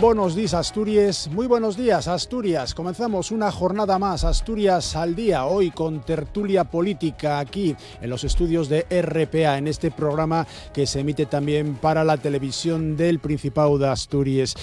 Buenos días, Asturias. Muy buenos días, Asturias. Comenzamos una jornada más, Asturias al día, hoy con tertulia política aquí en los estudios de RPA, en este programa que se emite también para la televisión del Principado de Asturias.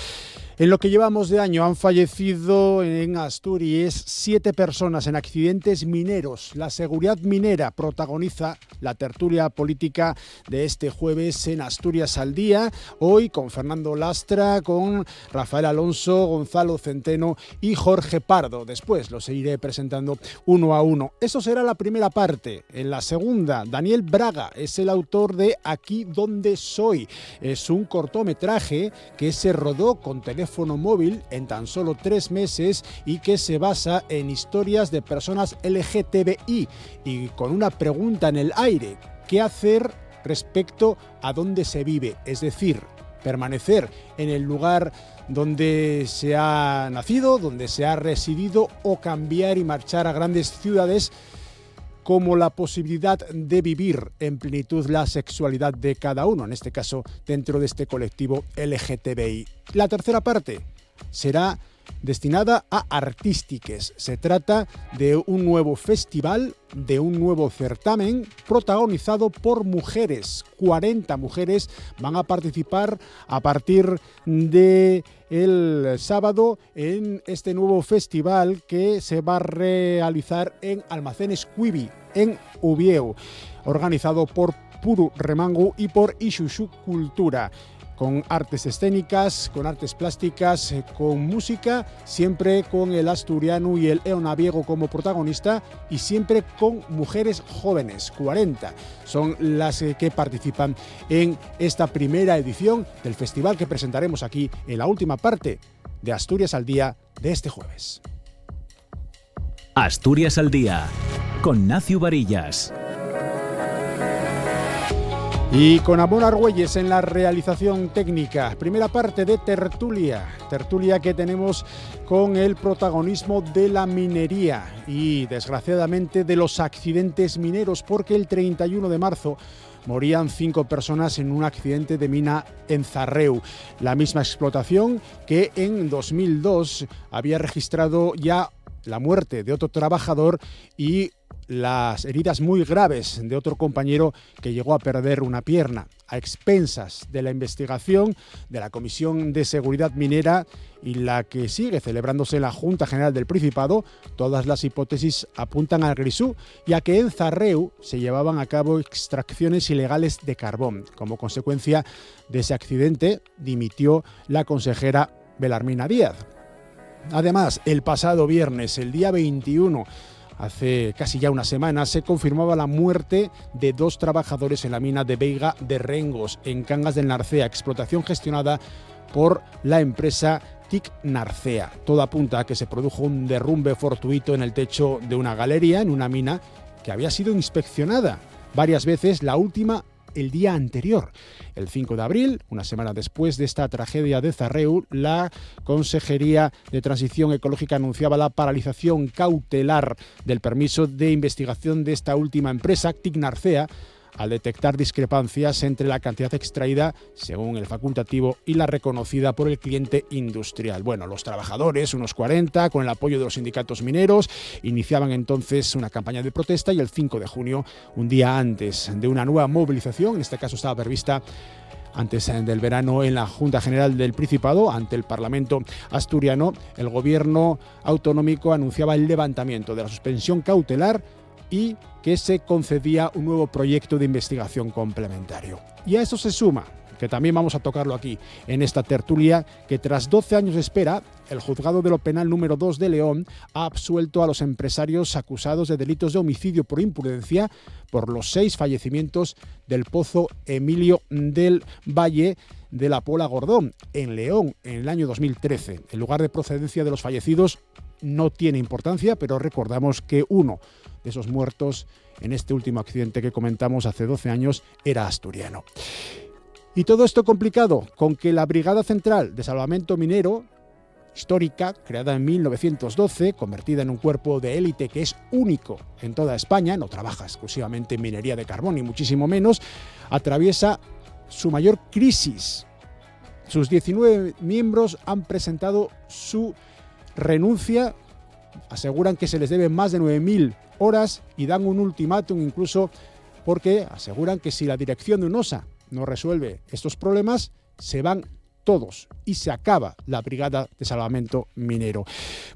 En lo que llevamos de año han fallecido en Asturias 7 personas en accidentes mineros. La seguridad minera protagoniza la tertulia política de este jueves en Asturias al día. Hoy con Fernando Lastra, con Rafael Alonso, Gonzalo Centeno y Jorge Pardo. Después los iré presentando uno a uno. Eso será la primera parte. En la segunda, Daniel Braga es el autor de Aquí donde soy. Es un cortometraje que se rodó con teléfono móvil en tan solo 3 meses y que se basa en historias de personas LGTBI y con una pregunta en el aire: ¿qué hacer respecto a dónde se vive? Es decir, permanecer en el lugar donde se ha nacido, donde se ha residido, o cambiar y marchar a grandes ciudades, como la posibilidad de vivir en plenitud la sexualidad de cada uno, en este caso dentro de este colectivo LGTBI. La tercera parte será destinada a artístiques. Se trata de un nuevo festival, de un nuevo certamen protagonizado por mujeres. 40 mujeres van a participar a partir de el sábado en este nuevo festival que se va a realizar en Almacenes Quibi, en Ubieu, organizado por Puru Remangu y por Ixuxu Cultura, con artes escénicas, con artes plásticas, con música, siempre con el asturiano y el eonaviego como protagonista, y siempre con mujeres jóvenes. 40 son las que participan en esta primera edición del festival que presentaremos aquí en la última parte de Asturias al Día de este jueves. Asturias al Día, con Nacio Varillas. Y con Amor Argüelles en la realización técnica. Primera parte de tertulia que tenemos con el protagonismo de la minería y, desgraciadamente, de los accidentes mineros, porque el 31 de marzo morían 5 personas en un accidente de mina en Zarreu, la misma explotación que en 2002 había registrado ya la muerte de otro trabajador y las heridas muy graves de otro compañero que llegó a perder una pierna. A expensas de la investigación de la Comisión de Seguridad Minera y la que sigue celebrándose en la Junta General del Principado, todas las hipótesis apuntan al grisú, ya que en Zarreu se llevaban a cabo extracciones ilegales de carbón. Como consecuencia de ese accidente, dimitió la consejera Belarmina Díaz. Además, el pasado viernes, el día 21, hace casi ya una semana, se confirmaba la muerte de 2 trabajadores en la mina de Veiga de Rengos, en Cangas del Narcea, explotación gestionada por la empresa TIC Narcea. Todo apunta a que se produjo un derrumbe fortuito en el techo de una galería, en una mina que había sido inspeccionada varias veces, la última el día anterior. El 5 de abril, una semana después de esta tragedia de Zarreu, la Consejería de Transición Ecológica anunciaba la paralización cautelar del permiso de investigación de esta última empresa, TIC Narcea, al detectar discrepancias entre la cantidad extraída, según el facultativo, y la reconocida por el cliente industrial. Bueno, los trabajadores, unos 40, con el apoyo de los sindicatos mineros, iniciaban entonces una campaña de protesta, y el 5 de junio, un día antes de una nueva movilización, en este caso estaba prevista antes del verano en la Junta General del Principado, ante el Parlamento asturiano, el gobierno autonómico anunciaba el levantamiento de la suspensión cautelar y que se concedía un nuevo proyecto de investigación complementario. Y a eso se suma, que también vamos a tocarlo aquí, en esta tertulia, que tras 12 años de espera, el Juzgado de lo Penal número 2 de León ha absuelto a los empresarios acusados de delitos de homicidio por imprudencia por los 6 fallecimientos del pozo Emilio del Valle de la Pola Gordón, en León, en el año 2013. El lugar de procedencia de los fallecidos no tiene importancia, pero recordamos que uno de esos muertos en este último accidente que comentamos hace 12 años era asturiano. Y todo esto complicado con que la Brigada Central de Salvamento Minero, histórica, creada en 1912, convertida en un cuerpo de élite que es único en toda España, no trabaja exclusivamente en minería de carbón, ni muchísimo menos, atraviesa su mayor crisis Sus 19 miembros han presentado su renuncia, aseguran que se les debe más de 9.000 horas y dan un ultimátum incluso porque aseguran que si la dirección de UNOSA no resuelve estos problemas, se van todos y se acaba la Brigada de Salvamento Minero.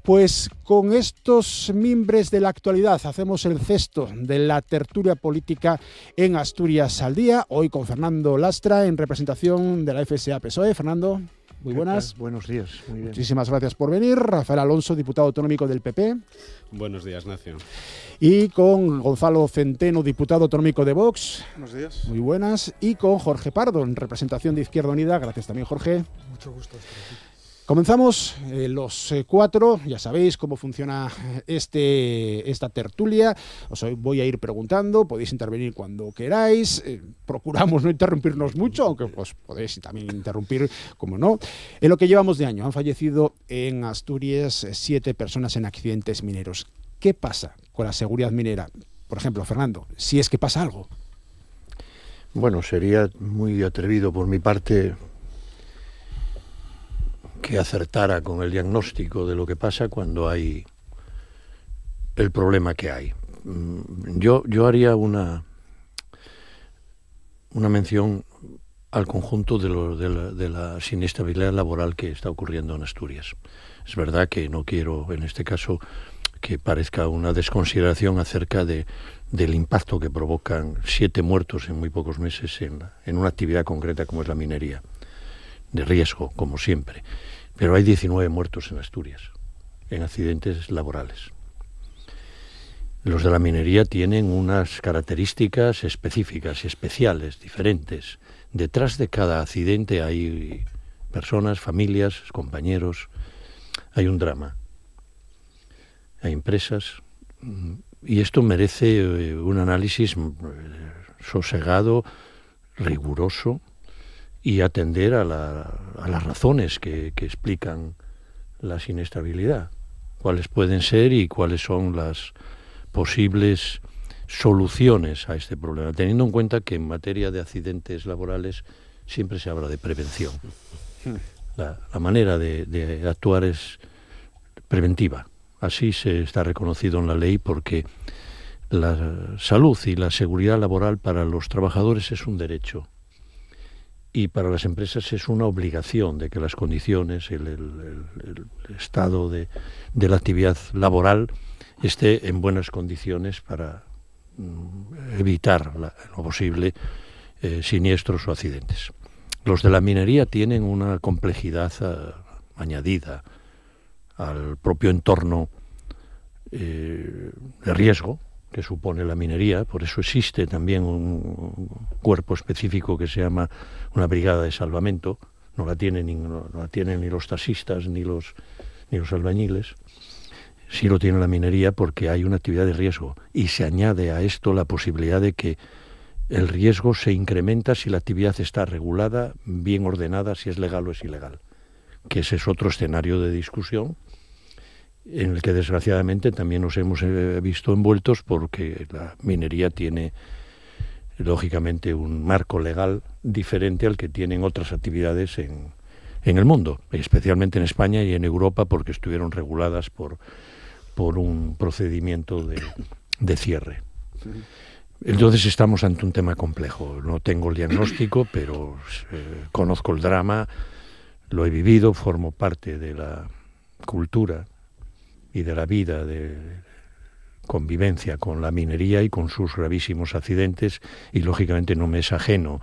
Pues con estos mimbres de la actualidad hacemos el cesto de la tertulia política en Asturias al Día, hoy con Fernando Lastra en representación de la FSA-PSOE. Fernando, muy buenas. Buenos días. Muy bien. Muchísimas gracias por venir. Rafael Alonso, diputado autonómico del PP. Buenos días, Nacio. Y con Gonzalo Centeno, diputado autonómico de Vox. Buenos días. Muy buenas. Y con Jorge Pardo, en representación de Izquierda Unida. Gracias también, Jorge. Mucho gusto estar aquí. Comenzamos los cuatro, ya sabéis cómo funciona esta tertulia. Os voy a ir preguntando, podéis intervenir cuando queráis. Procuramos no interrumpirnos mucho, aunque pues podéis también interrumpir, como no. En lo que llevamos de año, han fallecido en Asturias 7 personas en accidentes mineros. ¿Qué pasa con la seguridad minera? Por ejemplo, Fernando, si es que pasa algo. Bueno, sería muy atrevido por mi parte que acertara con el diagnóstico de lo que pasa cuando hay el problema que hay. Yo haría una mención al conjunto de la siniestralidad laboral que está ocurriendo en Asturias. Es verdad que no quiero, en este caso, que parezca una desconsideración acerca del impacto que provocan 7 muertos en muy pocos meses en una actividad concreta como es la minería, de riesgo, como siempre. Pero hay 19 muertos en Asturias, en accidentes laborales. Los de la minería tienen unas características específicas y especiales, diferentes. Detrás de cada accidente hay personas, familias, compañeros, hay un drama, hay empresas, y esto merece un análisis sosegado, riguroso, y atender a las razones que explican la siniestrabilidad, cuáles pueden ser y cuáles son las posibles soluciones a este problema, teniendo en cuenta que en materia de accidentes laborales siempre se habla de prevención. La manera de actuar es preventiva, así se está reconocido en la ley, porque la salud y la seguridad laboral para los trabajadores es un derecho, y para las empresas es una obligación de que las condiciones, el estado de la actividad laboral esté en buenas condiciones para evitar lo posible siniestros o accidentes. Los de la minería tienen una complejidad añadida al propio entorno de riesgo que supone la minería. Por eso existe también un cuerpo específico que se llama una brigada de salvamento. No la tienen ni los taxistas ni los albañiles. Sí lo tiene la minería, porque hay una actividad de riesgo, y se añade a esto la posibilidad de que el riesgo se incrementa si la actividad está regulada, bien ordenada, si es legal o es ilegal, que ese es otro escenario de discusión en el que desgraciadamente también nos hemos visto envueltos, porque la minería tiene lógicamente un marco legal diferente al que tienen otras actividades en el mundo, especialmente en España y en Europa, porque estuvieron reguladas por un procedimiento de cierre. Entonces estamos ante un tema complejo. No tengo el diagnóstico, pero conozco el drama, lo he vivido, formo parte de la cultura y de la vida de convivencia con la minería y con sus gravísimos accidentes, y lógicamente no me es ajeno,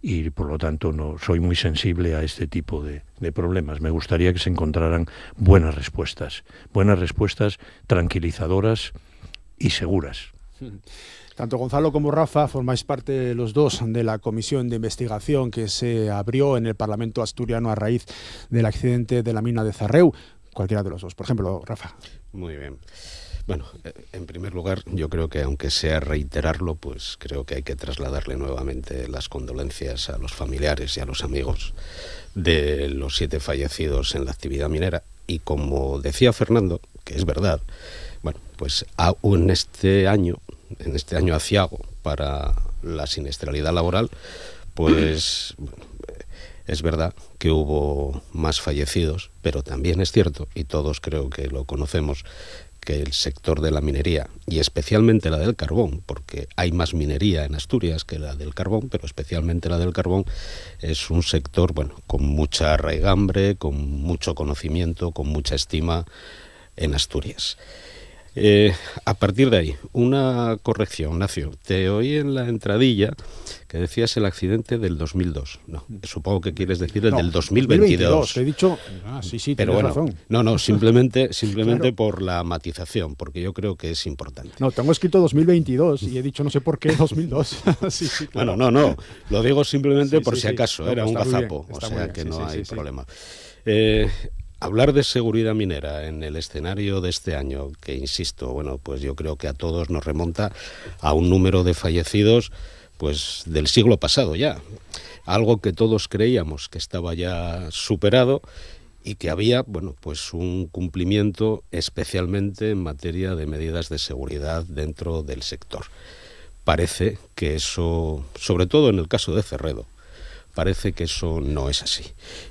y por lo tanto no soy muy sensible a este tipo de problemas. Me gustaría que se encontraran buenas respuestas tranquilizadoras y seguras. Tanto Gonzalo como Rafa formáis parte los dos de la comisión de investigación que se abrió en el Parlamento asturiano a raíz del accidente de la mina de Zarreu. Cualquiera de los dos. Por ejemplo, Rafa. Muy bien. Bueno, en primer lugar, yo creo que aunque sea reiterarlo, pues creo que hay que trasladarle nuevamente las condolencias a los familiares y a los amigos de los 7 fallecidos en la actividad minera. Y como decía Fernando, que es verdad, bueno, pues en este año aciago para la siniestralidad laboral, pues Es verdad que hubo más fallecidos, pero también es cierto, y todos creo que lo conocemos, que el sector de la minería, y especialmente la del carbón, porque hay más minería en Asturias que la del carbón, pero especialmente la del carbón, es un sector, bueno, con mucha raigambre, con mucho conocimiento, con mucha estima en Asturias. A partir de ahí, una corrección, Nacio. Te oí en la entradilla que decías el accidente del 2002. No, supongo que quieres decir el del 2022. Te he dicho, sí, pero bueno, razón. No, simplemente Claro. por la matización, porque yo creo que es importante. No, tengo escrito 2022 y he dicho no sé por qué 2002. Sí, claro. Bueno, no, lo digo simplemente por si sí. acaso, No, era un está muy bien, gazapo, o está muy sea bien, que sí, no hay sí. problema. Hablar de seguridad minera en el escenario de este año, que insisto, bueno, pues yo creo que a todos nos remonta a un número de fallecidos pues del siglo pasado ya, algo que todos creíamos que estaba ya superado y que había, bueno, pues un cumplimiento especialmente en materia de medidas de seguridad dentro del sector. Parece que eso, sobre todo en el caso de Cerredo, parece que eso no es así.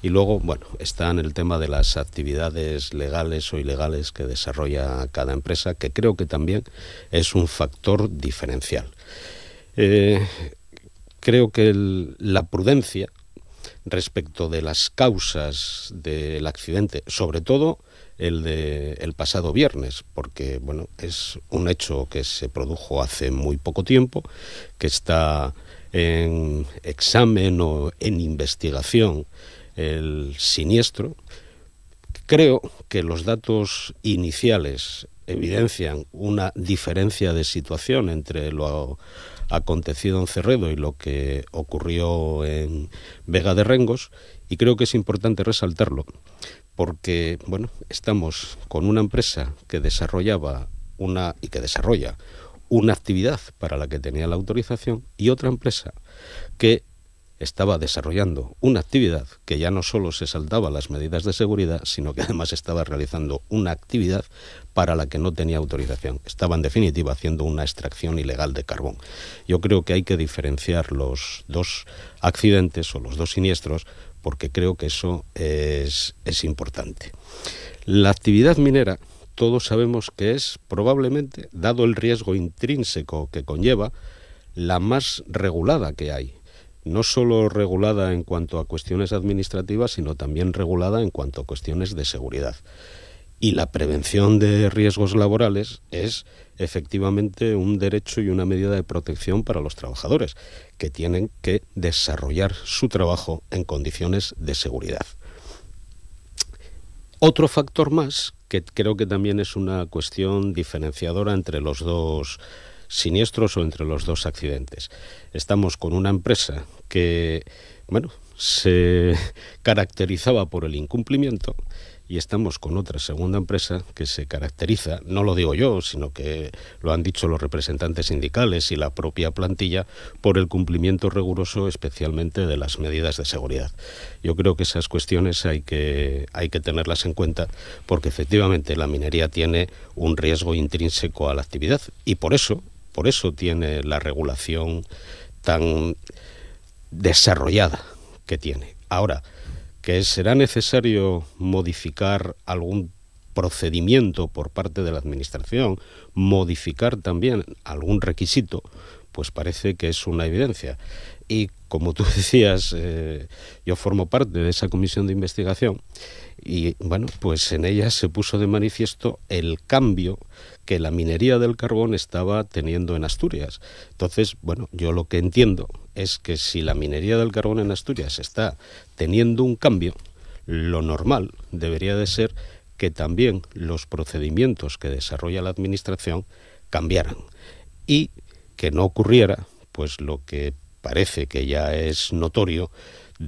Y luego, bueno, está en el tema de las actividades legales o ilegales que desarrolla cada empresa, que creo que también es un factor diferencial. Creo que la prudencia respecto de las causas del accidente, sobre todo el pasado viernes, porque bueno, es un hecho que se produjo hace muy poco tiempo, que está en examen o en investigación el siniestro. Creo que los datos iniciales evidencian una diferencia de situación entre lo acontecido en Cerredo y lo que ocurrió en Vega de Rengos, y creo que es importante resaltarlo porque, bueno, estamos con una empresa que desarrolla una actividad para la que tenía la autorización y otra empresa que estaba desarrollando una actividad que ya no solo se saltaba las medidas de seguridad, sino que además estaba realizando una actividad para la que no tenía autorización. Estaba, en definitiva, haciendo una extracción ilegal de carbón. Yo creo que hay que diferenciar los dos accidentes o los dos siniestros, porque creo que eso es importante. La actividad minera, todos sabemos que es probablemente, dado el riesgo intrínseco que conlleva, la más regulada que hay. No solo regulada en cuanto a cuestiones administrativas, sino también regulada en cuanto a cuestiones de seguridad. Y la prevención de riesgos laborales es efectivamente un derecho y una medida de protección para los trabajadores, que tienen que desarrollar su trabajo en condiciones de seguridad. Otro factor más, que creo que también es una cuestión diferenciadora entre los dos siniestros o entre los dos accidentes. Estamos con una empresa que, bueno, se caracterizaba por el incumplimiento, y estamos con otra segunda empresa que se caracteriza, no lo digo yo, sino que lo han dicho los representantes sindicales y la propia plantilla, por el cumplimiento riguroso, especialmente de las medidas de seguridad. Yo creo que esas cuestiones hay que tenerlas en cuenta, porque efectivamente la minería tiene un riesgo intrínseco a la actividad, y por eso tiene la regulación tan desarrollada que tiene. Ahora, que será necesario modificar algún procedimiento por parte de la Administración, modificar también algún requisito, pues parece que es una evidencia. Y como tú decías, yo formo parte de esa comisión de investigación y, bueno, pues en ella se puso de manifiesto el cambio que la minería del carbón estaba teniendo en Asturias. Entonces, bueno, yo lo que entiendo es que si la minería del carbón en Asturias está teniendo un cambio, lo normal debería de ser que también los procedimientos que desarrolla la Administración cambiaran y que no ocurriera pues lo que parece que ya es notorio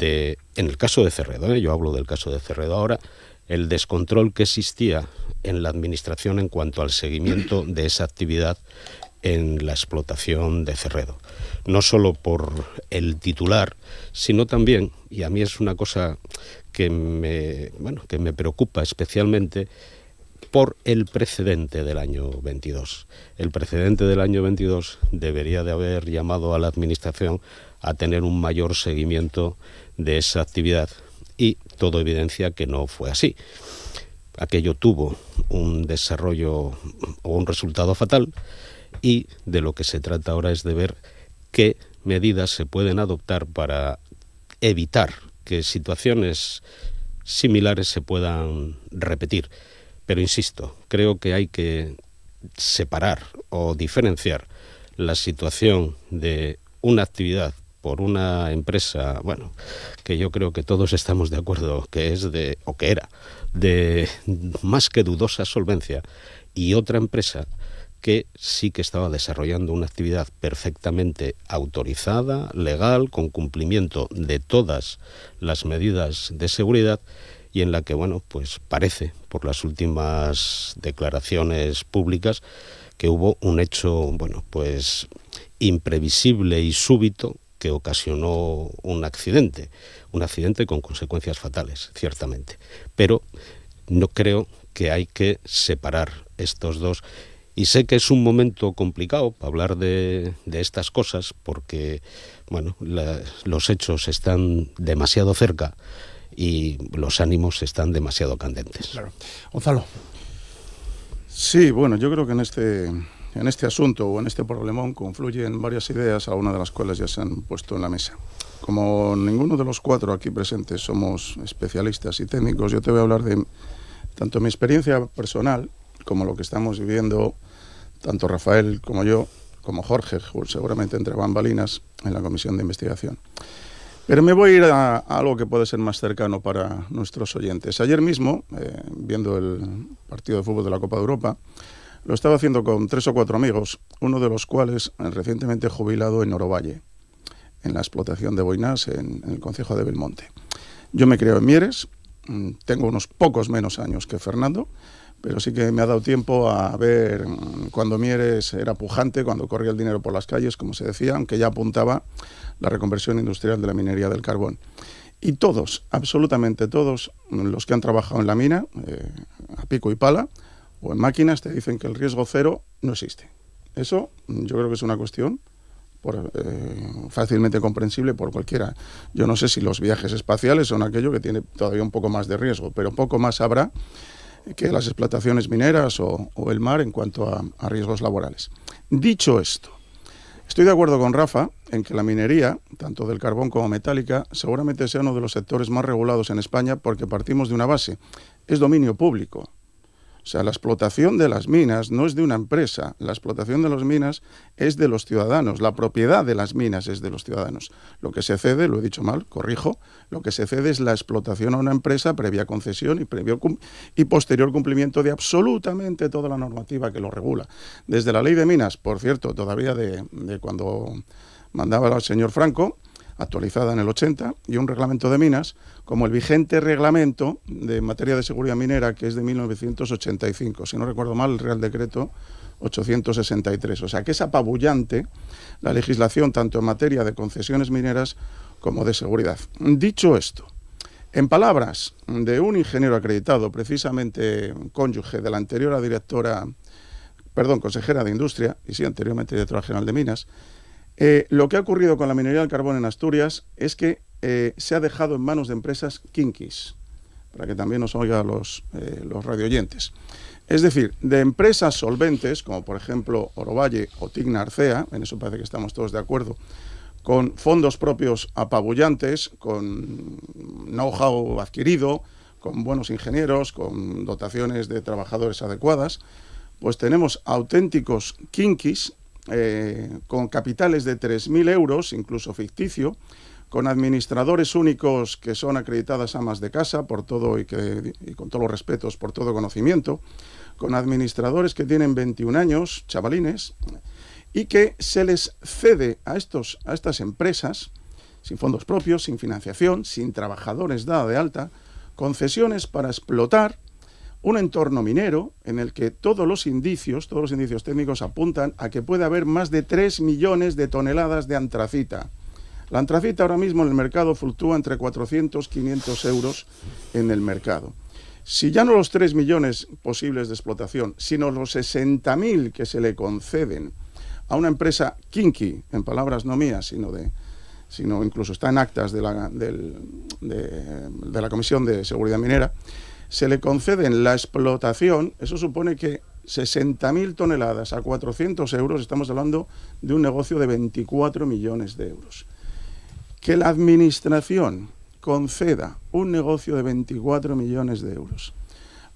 en el caso de Cerredo, yo hablo del caso de Cerredo ahora, el descontrol que existía en la Administración en cuanto al seguimiento de esa actividad en la explotación de Cerredo. No solo por el titular, sino también, y a mí es una cosa que me preocupa especialmente, por el precedente del año 22. El precedente del año 22 debería de haber llamado a la Administración a tener un mayor seguimiento de esa actividad, y todo evidencia que no fue así. Aquello tuvo un desarrollo o un resultado fatal, y de lo que se trata ahora es de ver qué medidas se pueden adoptar para evitar que situaciones similares se puedan repetir. Pero insisto, creo que hay que separar o diferenciar la situación de una actividad por una empresa, bueno, que yo creo que todos estamos de acuerdo que es que era de más que dudosa solvencia, y otra empresa que sí que estaba desarrollando una actividad perfectamente autorizada, legal, con cumplimiento de todas las medidas de seguridad, y en la que, bueno, pues parece, por las últimas declaraciones públicas, que hubo un hecho, bueno, pues imprevisible y súbito que ocasionó un accidente con consecuencias fatales, ciertamente. Pero no creo que hay que separar estos dos. Y sé que es un momento complicado para hablar de estas cosas, porque, bueno, los hechos están demasiado cerca y los ánimos están demasiado candentes. Claro. Gonzalo. Sí, bueno, yo creo que en este asunto o en este problemón confluyen varias ideas, algunas de las cuales ya se han puesto en la mesa. Como ninguno de los cuatro aquí presentes somos especialistas y técnicos, yo te voy a hablar de tanto mi experiencia personal como lo que estamos viviendo tanto Rafael como yo, como Jorge, seguramente entre bambalinas, en la comisión de investigación. Pero me voy a ir a algo que puede ser más cercano para nuestros oyentes. Ayer mismo, viendo el partido de fútbol de la Copa de Europa, lo estaba haciendo con 3 o 4 amigos, uno de los cuales recientemente jubilado en Orovalle, en la explotación de boinás en el concejo de Belmonte. Yo me creo en Mieres, tengo unos pocos menos años que Fernando, pero sí que me ha dado tiempo a ver cuando Mieres era pujante, cuando corría el dinero por las calles, como se decía, aunque ya apuntaba la reconversión industrial de la minería del carbón. Y todos, absolutamente todos, los que han trabajado en la mina, a pico y pala, o en máquinas, te dicen que el riesgo cero no existe. Eso yo creo que es una cuestión fácilmente comprensible por cualquiera. Yo no sé si los viajes espaciales son aquello que tiene todavía un poco más de riesgo, pero poco más habrá que las explotaciones mineras o el mar en cuanto a riesgos laborales. Dicho esto, estoy de acuerdo con Rafa en que la minería, tanto del carbón como metálica, seguramente sea uno de los sectores más regulados en España, porque partimos de una base, es dominio público. O sea, la explotación de las minas no es de una empresa, la explotación de las minas es de los ciudadanos, la propiedad de las minas es de los ciudadanos. Lo que se cede, lo he dicho mal, corrijo, lo que se cede es la explotación a una empresa previa concesión y posterior cumplimiento de absolutamente toda la normativa que lo regula. Desde la ley de minas, por cierto, todavía de cuando mandaba el señor Franco, actualizada en el 80, y un reglamento de minas, como el vigente reglamento de materia de seguridad minera, que es de 1985, si no recuerdo mal, el Real Decreto 863. O sea, que es apabullante la legislación tanto en materia de concesiones mineras como de seguridad. Dicho esto, en palabras de un ingeniero acreditado, precisamente cónyuge de la anterior consejera de Industria, y sí, anteriormente directora general de Minas, lo que ha ocurrido con la minería del carbón en Asturias es que se ha dejado en manos de empresas kinkis, para que también nos oigan los radioyentes. Es decir, de empresas solventes, como por ejemplo Orovalle o Tigna Arcea, en eso parece que estamos todos de acuerdo, con fondos propios apabullantes, con know-how adquirido, con buenos ingenieros, con dotaciones de trabajadores adecuadas, pues tenemos auténticos kinkis, con capitales de 3.000 euros, incluso ficticio, con administradores únicos que son acreditadas amas de casa por todo y con todos los respetos, por todo conocimiento, con administradores que tienen 21 años, chavalines, y que se les cede a estas empresas, sin fondos propios, sin financiación, sin trabajadores dada de alta, concesiones para explotar un entorno minero en el que todos los indicios técnicos apuntan a que puede haber más de 3 millones de toneladas de antracita. La antracita ahora mismo en el mercado fluctúa entre 400 y 500 euros en el mercado. Si ya no los 3 millones posibles de explotación, sino los 60.000 que se le conceden a una empresa kinky, en palabras no mías, sino de sino incluso está en actas de la Comisión de Seguridad Minera, se le conceden la explotación. Eso supone que 60.000 toneladas a 400 euros, estamos hablando de un negocio de 24 millones de euros. Que la Administración conceda un negocio de 24 millones de euros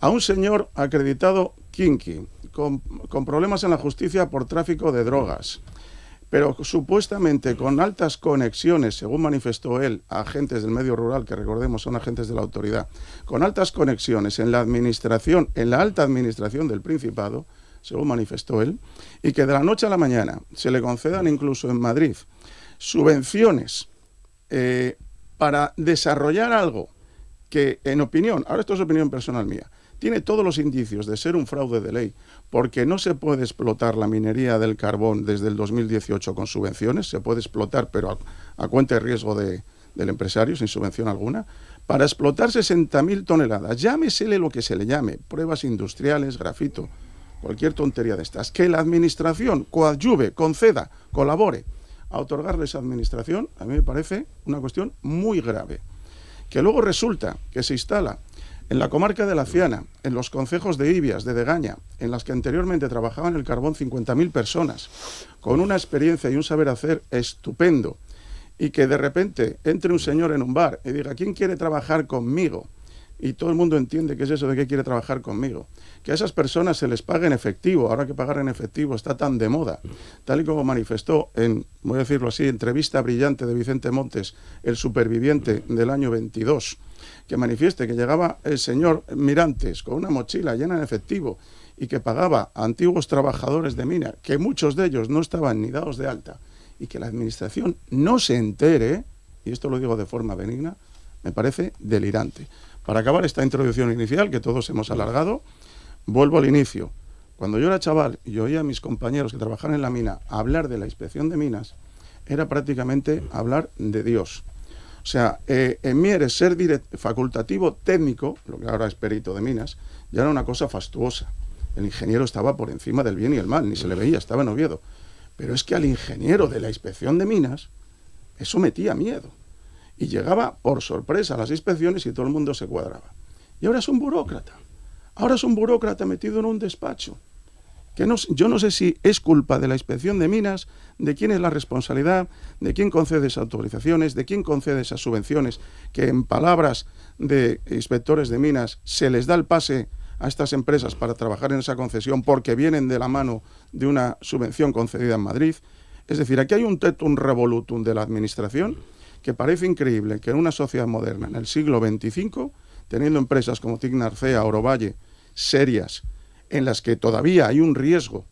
a un señor acreditado kinky, con problemas en la justicia por tráfico de drogas, pero supuestamente con altas conexiones, según manifestó él, a agentes del medio rural, que recordemos son agentes de la autoridad, con altas conexiones en la administración, en la alta administración del Principado, según manifestó él, y que de la noche a la mañana se le concedan incluso en Madrid subvenciones para desarrollar algo que, en opinión, ahora esto es opinión personal mía, tiene todos los indicios de ser un fraude de ley, porque no se puede explotar la minería del carbón desde el 2018 con subvenciones, se puede explotar pero a cuenta y riesgo del empresario, sin subvención alguna. Para explotar 60.000 toneladas, llámesele lo que se le llame, pruebas industriales, grafito, cualquier tontería de estas, que la Administración coadyuve, conceda, colabore a otorgarle esa administración, a mí me parece una cuestión muy grave. Que luego resulta que se instala en la comarca de la Ciana, en los concejos de Ibias, de Degaña, en las que anteriormente trabajaban el carbón 50.000 personas, con una experiencia y un saber hacer estupendo, y que de repente entre un señor en un bar y diga, ¿quién quiere trabajar conmigo? Y todo el mundo entiende qué es eso de que quiere trabajar conmigo. Que a esas personas se les pague en efectivo, ahora que pagar en efectivo está tan de moda, tal y como manifestó en, voy a decirlo así, entrevista brillante de Vicente Montes, el superviviente del año 22, que manifieste que llegaba el señor Mirantes con una mochila llena de efectivo y que pagaba a antiguos trabajadores de mina, que muchos de ellos no estaban ni dados de alta, y que la Administración no se entere, y esto lo digo de forma benigna, me parece delirante. Para acabar esta introducción inicial, que todos hemos alargado, vuelvo al inicio. Cuando yo era chaval y oía a mis compañeros que trabajaban en la mina hablar de la inspección de minas, era prácticamente hablar de Dios. O sea, en Mieres ser facultativo técnico, lo que ahora es perito de minas, ya era una cosa fastuosa. El ingeniero estaba por encima del bien y el mal, ni se le veía, estaba en Oviedo. Pero es que al ingeniero de la inspección de minas, eso metía miedo. Y llegaba por sorpresa a las inspecciones y todo el mundo se cuadraba. Y ahora es un burócrata. Ahora es un burócrata metido en un despacho. Que yo no sé si es culpa de la inspección de minas, de quién es la responsabilidad, de quién concede esas autorizaciones, de quién concede esas subvenciones, que en palabras de inspectores de minas se les da el pase a estas empresas para trabajar en esa concesión porque vienen de la mano de una subvención concedida en Madrid. Es decir, aquí hay un totum revolutum de la administración que parece increíble que en una sociedad moderna, en el siglo XXV, teniendo empresas como Tignarcea, Orovalle, serias, en las que todavía hay un riesgo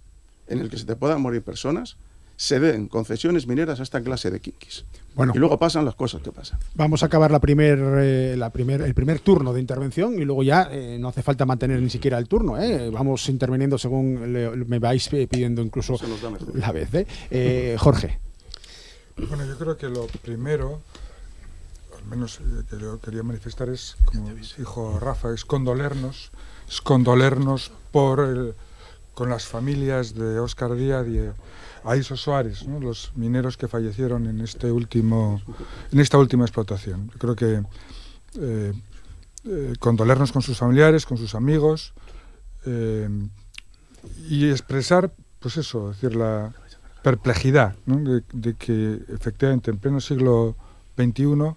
en el que se te puedan morir personas, se den concesiones mineras a esta clase de kinkis. Bueno, y luego pasan las cosas que pasan. Vamos a acabar el primer turno de intervención y luego ya no hace falta mantener ni siquiera el turno. Vamos interviniendo según me vais pidiendo incluso la vez. Jorge. Bueno, yo creo que lo primero, al menos que yo quería manifestar es, como dijo Rafa, es condolernos con las familias de Óscar Díaz y Aiso Soares, ¿no? Los mineros que fallecieron en esta última explotación. Yo creo que condolernos con sus familiares, con sus amigos y expresar, pues eso, es decir, la perplejidad, ¿no? de que efectivamente en pleno siglo XXI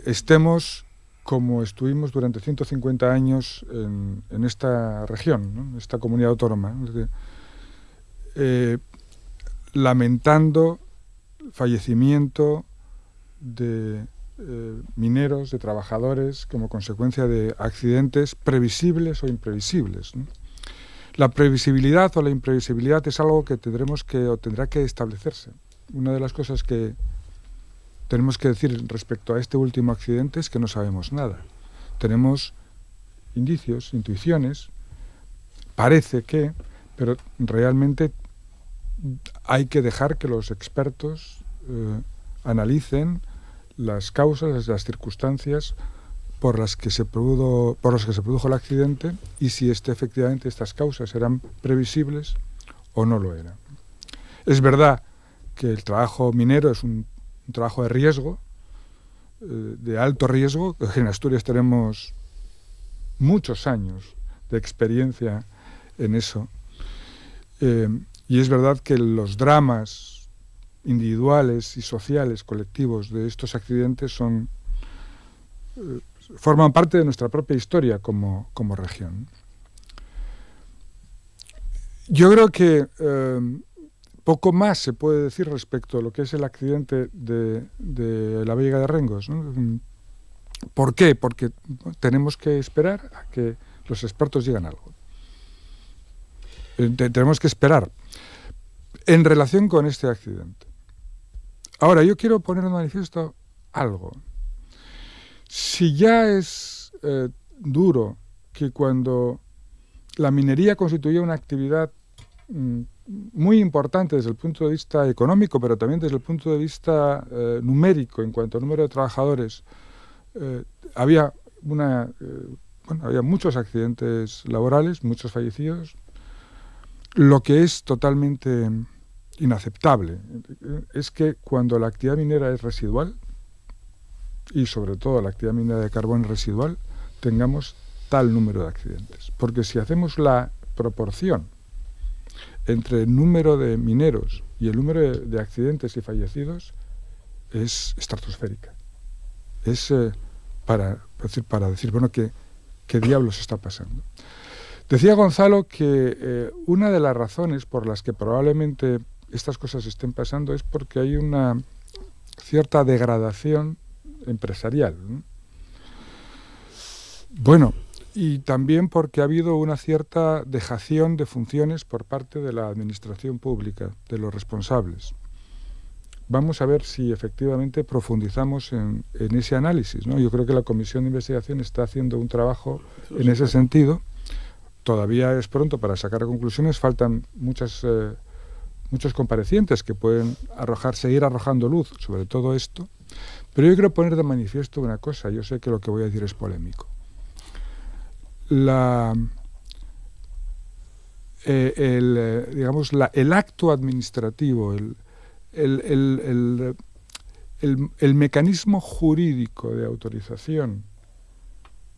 estemos como estuvimos durante 150 años en esta región, ¿no? En esta comunidad autónoma, ¿no? Lamentando fallecimiento de mineros, de trabajadores, como consecuencia de accidentes previsibles o imprevisibles, ¿no? La previsibilidad o la imprevisibilidad es algo que tendrá que establecerse. Una de las cosas que tenemos que decir respecto a este último accidente es que no sabemos nada. Tenemos indicios, intuiciones, parece que, pero realmente hay que dejar que los expertos analicen las causas, las circunstancias por las que se produjo el accidente y si efectivamente estas causas eran previsibles o no lo eran. Es verdad que el trabajo minero es un un trabajo de riesgo, de alto riesgo. En Asturias tenemos muchos años de experiencia en eso. Y es verdad que los dramas individuales y sociales, colectivos de estos accidentes forman parte de nuestra propia historia como región. Yo creo que poco más se puede decir respecto a lo que es el accidente de la Veiga de Rengos, ¿no? ¿Por qué? Porque tenemos que esperar a que los expertos digan algo. Tenemos que esperar en relación con este accidente. Ahora, yo quiero poner de manifiesto algo. Si ya es duro que cuando la minería constituía una actividad muy importante desde el punto de vista económico, pero también desde el punto de vista numérico, en cuanto al número de trabajadores, había muchos accidentes laborales, muchos fallecidos, lo que es totalmente inaceptable es que cuando la actividad minera es residual, y sobre todo la actividad minera de carbón residual, tengamos tal número de accidentes. Porque si hacemos la proporción entre el número de mineros y el número de accidentes y fallecidos, es estratosférica. Es para decir, bueno, ¿qué diablos está pasando? Decía Gonzalo que una de las razones por las que probablemente estas cosas estén pasando es porque hay una cierta degradación empresarial, ¿no? Bueno, y también porque ha habido una cierta dejación de funciones por parte de la administración pública, de los responsables. Vamos a ver si efectivamente profundizamos en ese análisis, ¿no? Yo creo que la Comisión de Investigación está haciendo un trabajo en ese sentido. Todavía es pronto para sacar conclusiones, faltan muchos comparecientes que pueden seguir arrojando luz sobre todo esto, pero yo quiero poner de manifiesto una cosa. Yo sé que lo que voy a decir es polémico. El acto administrativo, el mecanismo jurídico de autorización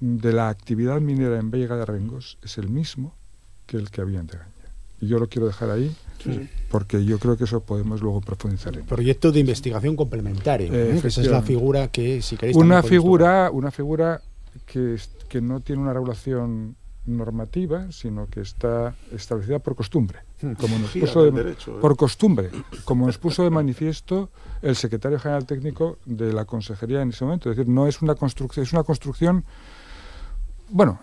de la actividad minera en Veiga de Rengos es el mismo que el que había en Degaña. Y yo lo quiero dejar ahí, sí, porque yo creo que eso podemos luego profundizar en. Proyecto de investigación complementario, ¿no? Esa es la figura que, si queréis... Una figura que no tiene una regulación normativa, sino que está establecida por costumbre, como nos puso por costumbre, como nos puso de manifiesto el secretario general técnico de la consejería en ese momento. Es decir, no es una construcción, es una construcción, bueno,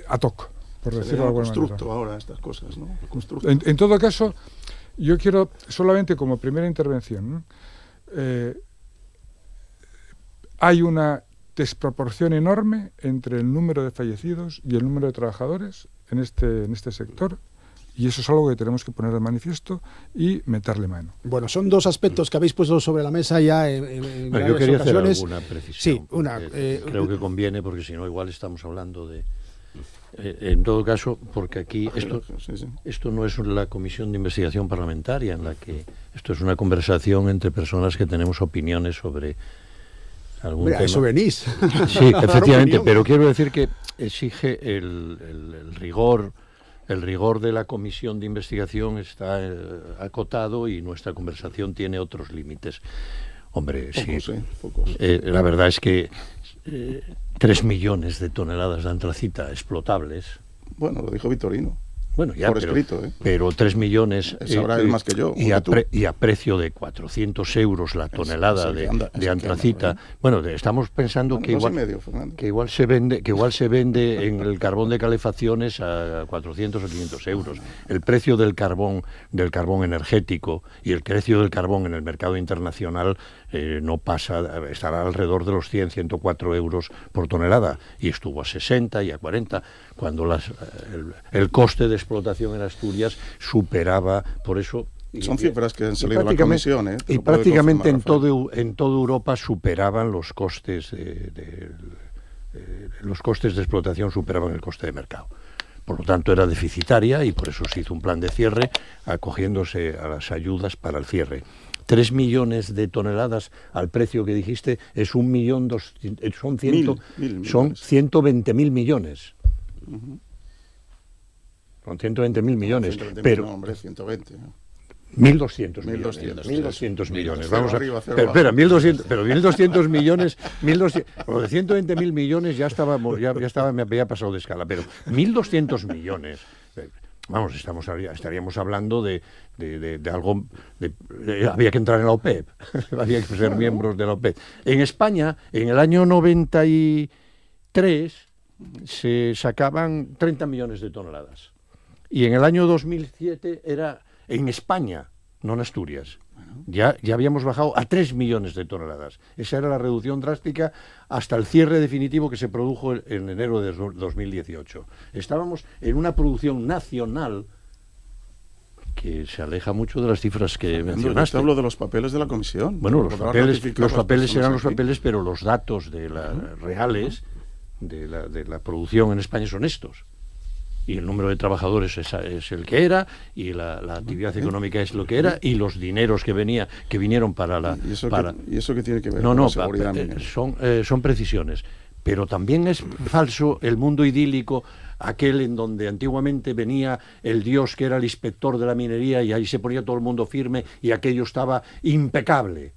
ad hoc, por decirlo de alguna manera. Ahora estas cosas, ¿no? En todo caso, yo quiero solamente como primera intervención, ¿no? Hay una desproporción enorme entre el número de fallecidos y el número de trabajadores en este sector, y eso es algo que tenemos que poner de manifiesto y meterle mano. Bueno, son dos aspectos que habéis puesto sobre la mesa ya en yo quería ocasiones. Hacer alguna precisión. Sí, creo que conviene, porque si no igual estamos hablando de... en todo caso, porque aquí esto no es la comisión de investigación parlamentaria, en la que esto es una conversación entre personas que tenemos opiniones sobre algún tema. Eso venís. Sí, efectivamente, pero quiero decir que exige el rigor de la comisión de investigación está acotado, y nuestra conversación tiene otros límites. Hombre, pocos. La verdad es que 3 millones de toneladas de antracita explotables. Bueno, lo dijo Vitorino. Bueno, ya, por escrito, pero 3 millones... Sabrá él más que yo. Y a precio de 400 euros la tonelada de antracita. Bueno, estamos pensando que igual se vende en el carbón de calefacciones a 400 o 500 euros. El precio del carbón energético y el precio del carbón en el mercado internacional no pasa, estará alrededor de los 104 euros por tonelada, y estuvo a 60 y a 40, cuando el coste de explotación en Asturias superaba, por eso... Son cifras que han salido de la comisión, y prácticamente en toda Europa superaban los costes los costes de explotación superaban el coste de mercado. Por lo tanto, era deficitaria, y por eso se hizo un plan de cierre acogiéndose a las ayudas para el cierre. 3 millones de toneladas al precio que dijiste es 1.200.000, son 120.000 millones. Son 120.000 millones. 120.000, pero no, hombre, 120. ¿no? 1.200 millones. 1.200 millones. Vamos a espera, 1.200, pero 1.200 millones, 1.200, lo de 120.000 millones ya estaba, me había pasado de escala, pero 1.200 millones. Vamos, estaríamos hablando de algo, había que entrar en la OPEP, había que ser miembros de la OPEP. En España, en el año 93, se sacaban 30 millones de toneladas. Y en el año 2007 era en España, no en Asturias. Ya habíamos bajado a 3 millones de toneladas. Esa era la reducción drástica hasta el cierre definitivo que se produjo en enero de 2018. Estábamos en una producción nacional que se aleja mucho de las cifras que mencionaste. Yo te hablo de los papeles de la Comisión. Bueno, los papeles eran los papeles, pero los datos reales de la producción en España son estos. Y el número de trabajadores es el que era, y la actividad económica es lo que era, y los dineros que vinieron para la... ¿Y eso qué tiene que ver con la seguridad? Son precisiones. Pero también es falso el mundo idílico, aquel en donde antiguamente venía el dios que era el inspector de la minería y ahí se ponía todo el mundo firme y aquello estaba impecable.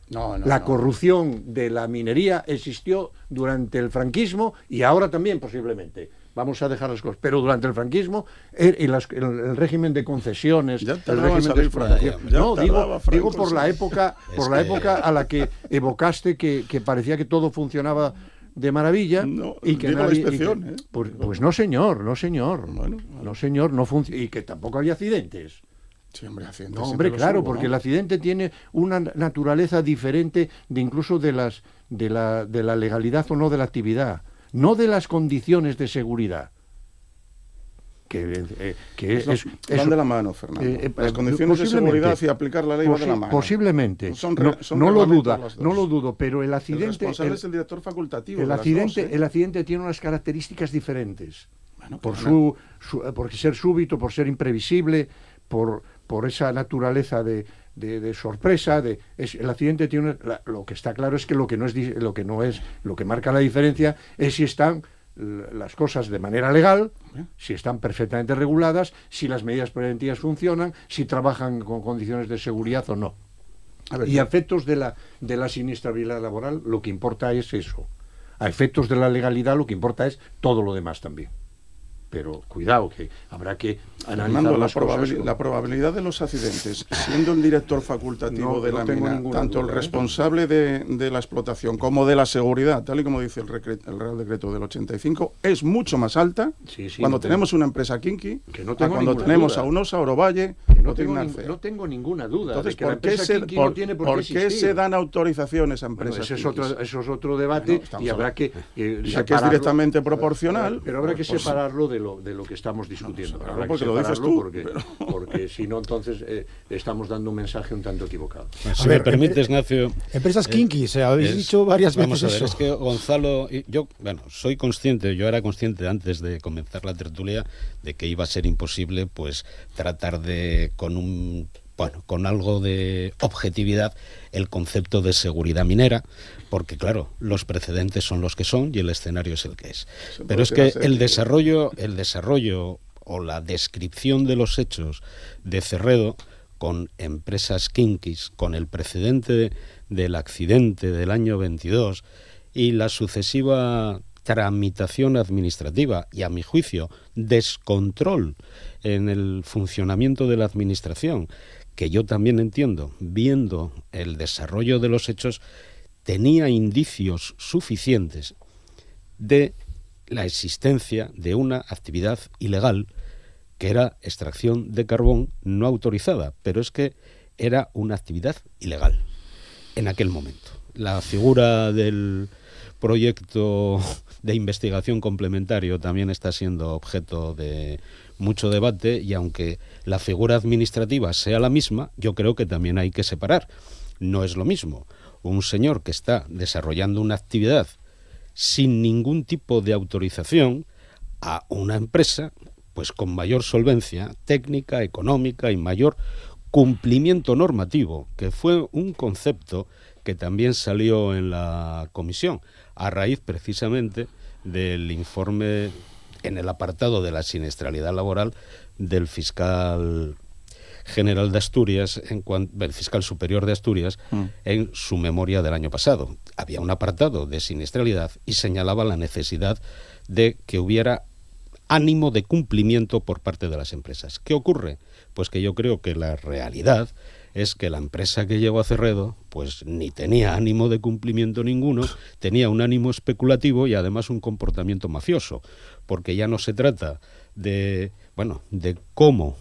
La corrupción de la minería existió durante el franquismo y ahora también posiblemente. Vamos a dejar las cosas. Pero durante el franquismo, el régimen de concesiones, el régimen de explotación. No, digo por la época a la que evocaste que parecía que todo funcionaba de maravilla y que nadie... Pues no, señor. No, señor, no funciona. Y que tampoco había accidentes. Sí, hombre, accidentes. No, hombre, claro, porque el accidente tiene una naturaleza diferente de incluso de la legalidad o no de la actividad. No de las condiciones de seguridad. Van de la mano, Fernando. Las condiciones de seguridad y aplicar la ley van de la mano. Posiblemente. No lo dudo, pero el accidente... El responsable es el director facultativo. El accidente tiene unas características diferentes. Por ser súbito, por ser imprevisible, por esa naturaleza de sorpresa, el accidente tiene lo que está claro es que lo que marca la diferencia es si están las cosas de manera legal, si están perfectamente reguladas, si las medidas preventivas funcionan, si trabajan con condiciones de seguridad o no. Y a efectos de la siniestrabilidad laboral, lo que importa es eso. A efectos de la legalidad, lo que importa es todo lo demás también. Pero cuidado, que habrá que analizar la probabilidad de los accidentes, siendo el director facultativo de la mina, tanto el responsable de la explotación como de la seguridad, tal y como dice el Real Decreto del 85, es mucho más alta cuando tenemos una empresa Kinky cuando tenemos a unos Orovalle no tengo ninguna duda. Entonces, de que ¿por qué se dan autorizaciones a empresas? Eso es otro debate y habrá que ya que es directamente proporcional. Pero habrá que separarlo de lo que estamos discutiendo. Porque lo dices tú. Porque si no, entonces estamos dando un mensaje un tanto equivocado. Si me permites, Ignacio... Empresas kinky, habéis dicho varias veces vamos a ver, eso. Es que Gonzalo... Yo era consciente antes de comenzar la tertulia de que iba a ser imposible pues tratar de, con algo de objetividad, el concepto de seguridad minera, porque claro, los precedentes son los que son y el escenario es el que es. Pero es que el desarrollo o la descripción de los hechos de Cerredo con empresas kinkis, con el precedente del accidente del año 22 y la sucesiva tramitación administrativa y, a mi juicio, descontrol en el funcionamiento de la administración, que yo también entiendo, viendo el desarrollo de los hechos, tenía indicios suficientes de la existencia de una actividad ilegal que era extracción de carbón no autorizada, pero es que era una actividad ilegal en aquel momento. La figura del proyecto de investigación complementario también está siendo objeto de mucho debate y aunque la figura administrativa sea la misma, yo creo que también hay que separar. No es lo mismo un señor que está desarrollando una actividad sin ningún tipo de autorización a una empresa pues con mayor solvencia técnica, económica y mayor cumplimiento normativo, que fue un concepto que también salió en la comisión, a raíz precisamente del informe en el apartado de la siniestralidad laboral del fiscal general de Asturias, el fiscal superior de Asturias, en su memoria del año pasado. Había un apartado de siniestralidad y señalaba la necesidad de que hubiera ánimo de cumplimiento por parte de las empresas. ¿Qué ocurre? Pues que yo creo que la realidad es que la empresa que llegó a Cerredo pues ni tenía ánimo de cumplimiento ninguno, tenía un ánimo especulativo y además un comportamiento mafioso, porque ya no se trata de cómo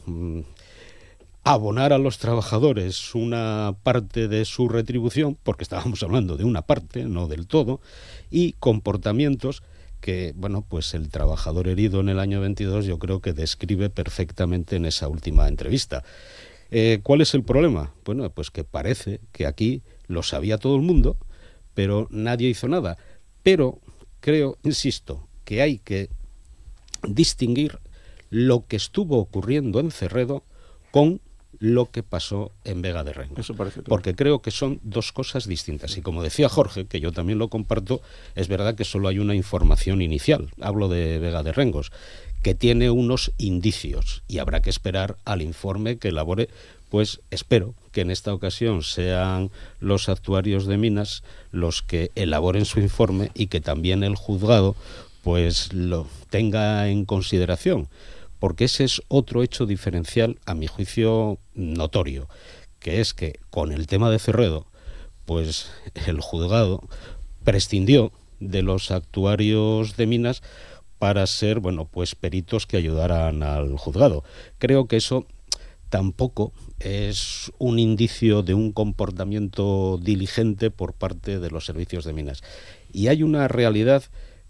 abonar a los trabajadores una parte de su retribución, porque estábamos hablando de una parte, no del todo, y comportamientos que, pues el trabajador herido en el año 22 yo creo que describe perfectamente en esa última entrevista. ¿Cuál es el problema? Bueno, pues que parece que aquí lo sabía todo el mundo, pero nadie hizo nada. Pero creo, insisto, que hay que distinguir lo que estuvo ocurriendo en Cerredo con lo que pasó en Vega de Rengos. Eso parece claro. Porque creo que son dos cosas distintas. Y como decía Jorge, que yo también lo comparto, es verdad que solo hay una información inicial. Hablo de Vega de Rengos, que tiene unos indicios y habrá que esperar al informe que elabore. Pues espero que en esta ocasión sean los actuarios de Minas los que elaboren su informe y que también el juzgado pues lo tenga en consideración, porque ese es otro hecho diferencial, a mi juicio notorio, que es que con el tema de Cerredo, pues el juzgado prescindió de los actuarios de Minas para ser, pues peritos que ayudaran al juzgado. Creo que eso tampoco es un indicio de un comportamiento diligente por parte de los servicios de Minas. Y hay una realidad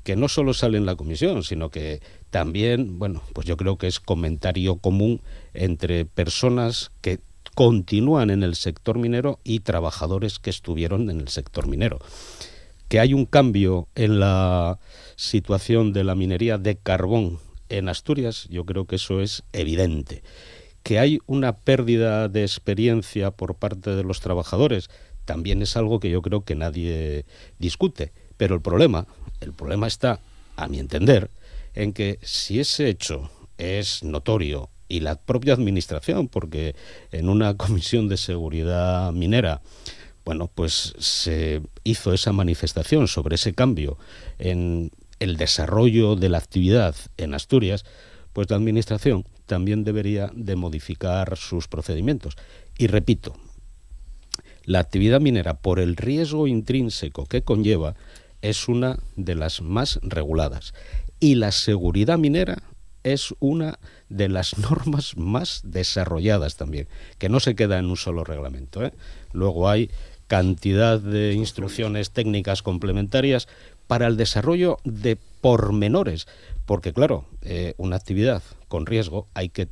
que no solo sale en la comisión, sino que también, pues yo creo que es comentario común entre personas que continúan en el sector minero y trabajadores que estuvieron en el sector minero. Que hay un cambio en la situación de la minería de carbón en Asturias, yo creo que eso es evidente. Que hay una pérdida de experiencia por parte de los trabajadores, también es algo que yo creo que nadie discute. Pero el problema está, a mi entender, en que si ese hecho es notorio y la propia administración, porque en una comisión de seguridad minera, pues se hizo esa manifestación sobre ese cambio en el desarrollo de la actividad en Asturias, pues la administración también debería de modificar sus procedimientos. Y repito, la actividad minera, por el riesgo intrínseco que conlleva, es una de las más reguladas. Y la seguridad minera es una de las normas más desarrolladas también, que no se queda en un solo reglamento, ¿eh? Luego hay cantidad de instrucciones técnicas complementarias para el desarrollo de pormenores, porque claro, una actividad con riesgo hay que,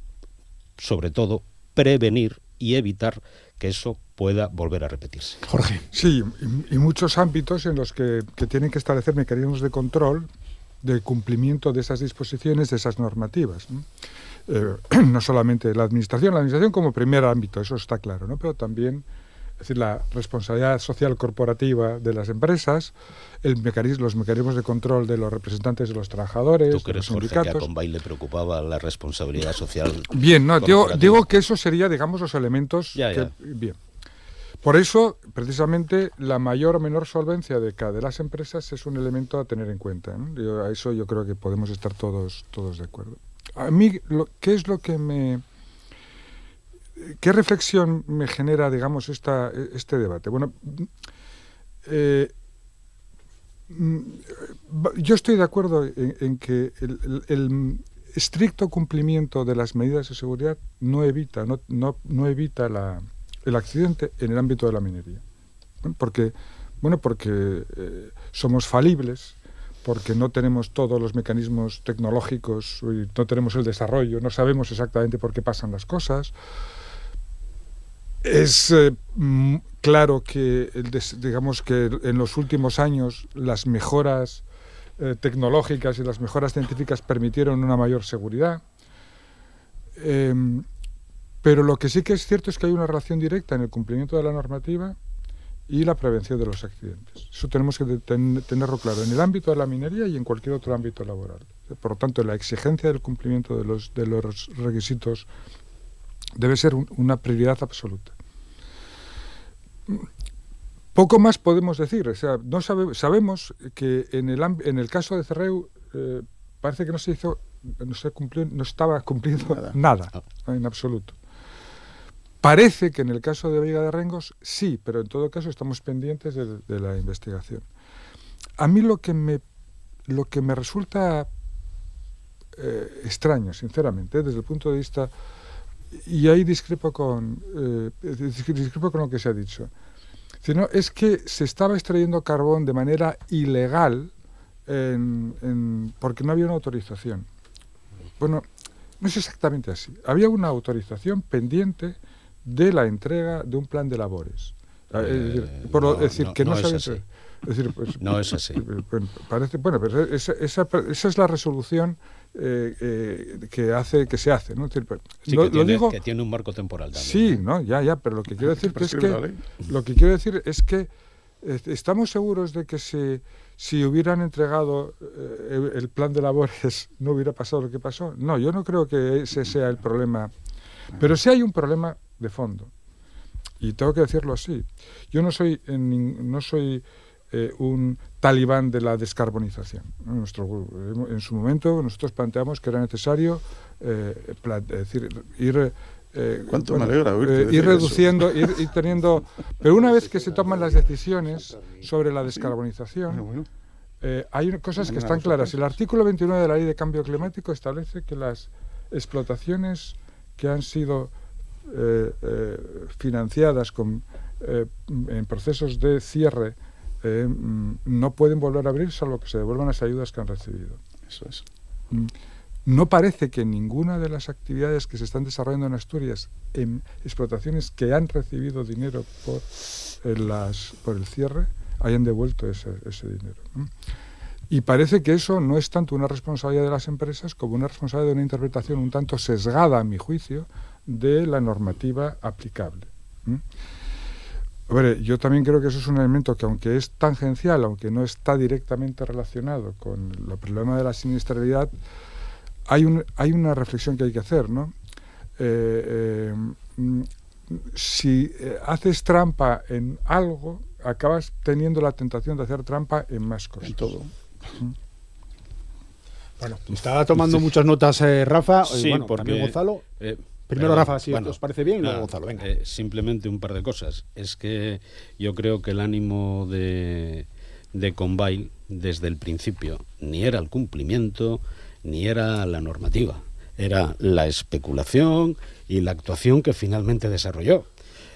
sobre todo, prevenir y evitar que eso pueda volver a repetirse. Jorge. Sí, y muchos ámbitos en los que tienen que establecer mecanismos de control del cumplimiento de esas disposiciones, de esas normativas, ¿no? No solamente la administración como primer ámbito, eso está claro, ¿no? Pero también, es decir, la responsabilidad social corporativa de las empresas, los mecanismos de control de los representantes de los trabajadores, ¿Tú crees, de los sindicatos? Jorge, que a Convay le preocupaba la responsabilidad social? Bien, no, digo que eso sería, digamos, los elementos Ya. Bien. Por eso, precisamente, la mayor o menor solvencia de las empresas es un elemento a tener en cuenta, ¿no? A eso yo creo que podemos estar todos de acuerdo. A mí, ¿qué es lo que ¿qué reflexión me genera, digamos, este debate? Bueno, yo estoy de acuerdo en que el estricto cumplimiento de las medidas de seguridad no evita el accidente en el ámbito de la minería. Porque somos falibles, porque no tenemos todos los mecanismos tecnológicos, y no tenemos el desarrollo, no sabemos exactamente por qué pasan las cosas. Es claro que, digamos que en los últimos años las mejoras tecnológicas y las mejoras científicas permitieron una mayor seguridad. Pero lo que sí que es cierto es que hay una relación directa en el cumplimiento de la normativa y la prevención de los accidentes. Eso tenemos que tenerlo claro en el ámbito de la minería y en cualquier otro ámbito laboral. Por lo tanto, la exigencia del cumplimiento de los requisitos debe ser una prioridad absoluta. Poco más podemos decir. O sea, sabemos que en el caso de Cerreu parece que no estaba cumpliendo nada en absoluto. Parece que en el caso de Veiga de Rengos sí, pero en todo caso estamos pendientes de la investigación. A mí lo que me resulta extraño, sinceramente, desde el punto de vista, y ahí discrepo con lo que se ha dicho, sino es que se estaba extrayendo carbón de manera ilegal porque no había una autorización. Bueno, no es exactamente así. Había una autorización pendiente de la entrega de un plan de labores. No es así. Pero esa es la resolución que se hace, ¿no? Es decir, que tiene un marco temporal también. Sí, ¿no? Ya, pero lo que quiero decir es que estamos seguros de que si hubieran entregado el plan de labores no hubiera pasado lo que pasó. No, yo no creo que ese sea el problema. Pero sí hay un problema de fondo. Y tengo que decirlo así. Yo no soy un talibán de la descarbonización. En su momento nosotros planteamos que era necesario ir reduciendo, ir teniendo... Pero una vez que se toman las decisiones sobre la descarbonización, hay cosas que están claras. El artículo 29 de la Ley de Cambio Climático establece que las explotaciones que han sido financiadas en procesos de cierre no pueden volver a abrir salvo que se devuelvan las ayudas que han recibido. Eso es. No parece que ninguna de las actividades que se están desarrollando en Asturias en explotaciones que han recibido dinero por el cierre hayan devuelto ese dinero. Y parece que eso no es tanto una responsabilidad de las empresas como una responsabilidad de una interpretación un tanto sesgada, a mi juicio, de la normativa aplicable. Hombre, yo también creo que eso es un elemento que, aunque es tangencial, aunque no está directamente relacionado con el problema de la siniestralidad, hay una reflexión que hay que hacer, ¿no? Si haces trampa en algo, acabas teniendo la tentación de hacer trampa en más cosas. En todo. Bueno, estaba tomando muchas notas Rafa, sí, y porque, también Gonzalo. Primero Rafa, si os parece bien, y luego Gonzalo, venga. Simplemente un par de cosas. Es que yo creo que el ánimo de Conbail, desde el principio, ni era el cumplimiento, ni era la normativa. Era la especulación y la actuación que finalmente desarrolló.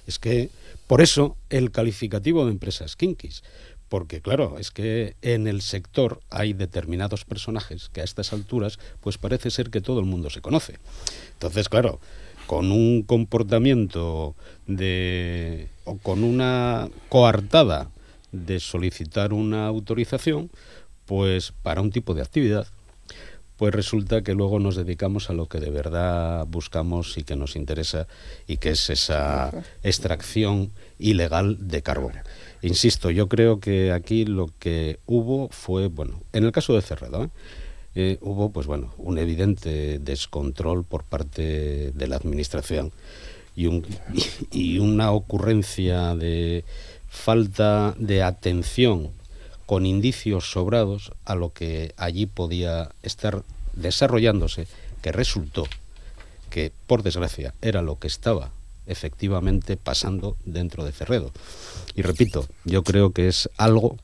Es que, por eso, el calificativo de empresas kinkis. Porque, claro, es que en el sector hay determinados personajes que a estas alturas, pues parece ser que todo el mundo se conoce. Entonces, claro, con un comportamiento o con una coartada de solicitar una autorización, pues para un tipo de actividad, pues resulta que luego nos dedicamos a lo que de verdad buscamos y que nos interesa, y que es esa extracción ilegal de carbón. Insisto, yo creo que aquí lo que hubo fue, en el caso de Cerredo, hubo, un evidente descontrol por parte de la administración y una ocurrencia de falta de atención con indicios sobrados a lo que allí podía estar desarrollándose, que resultó que, por desgracia, era lo que estaba efectivamente pasando dentro de Cerredo. Y repito, yo creo que es algo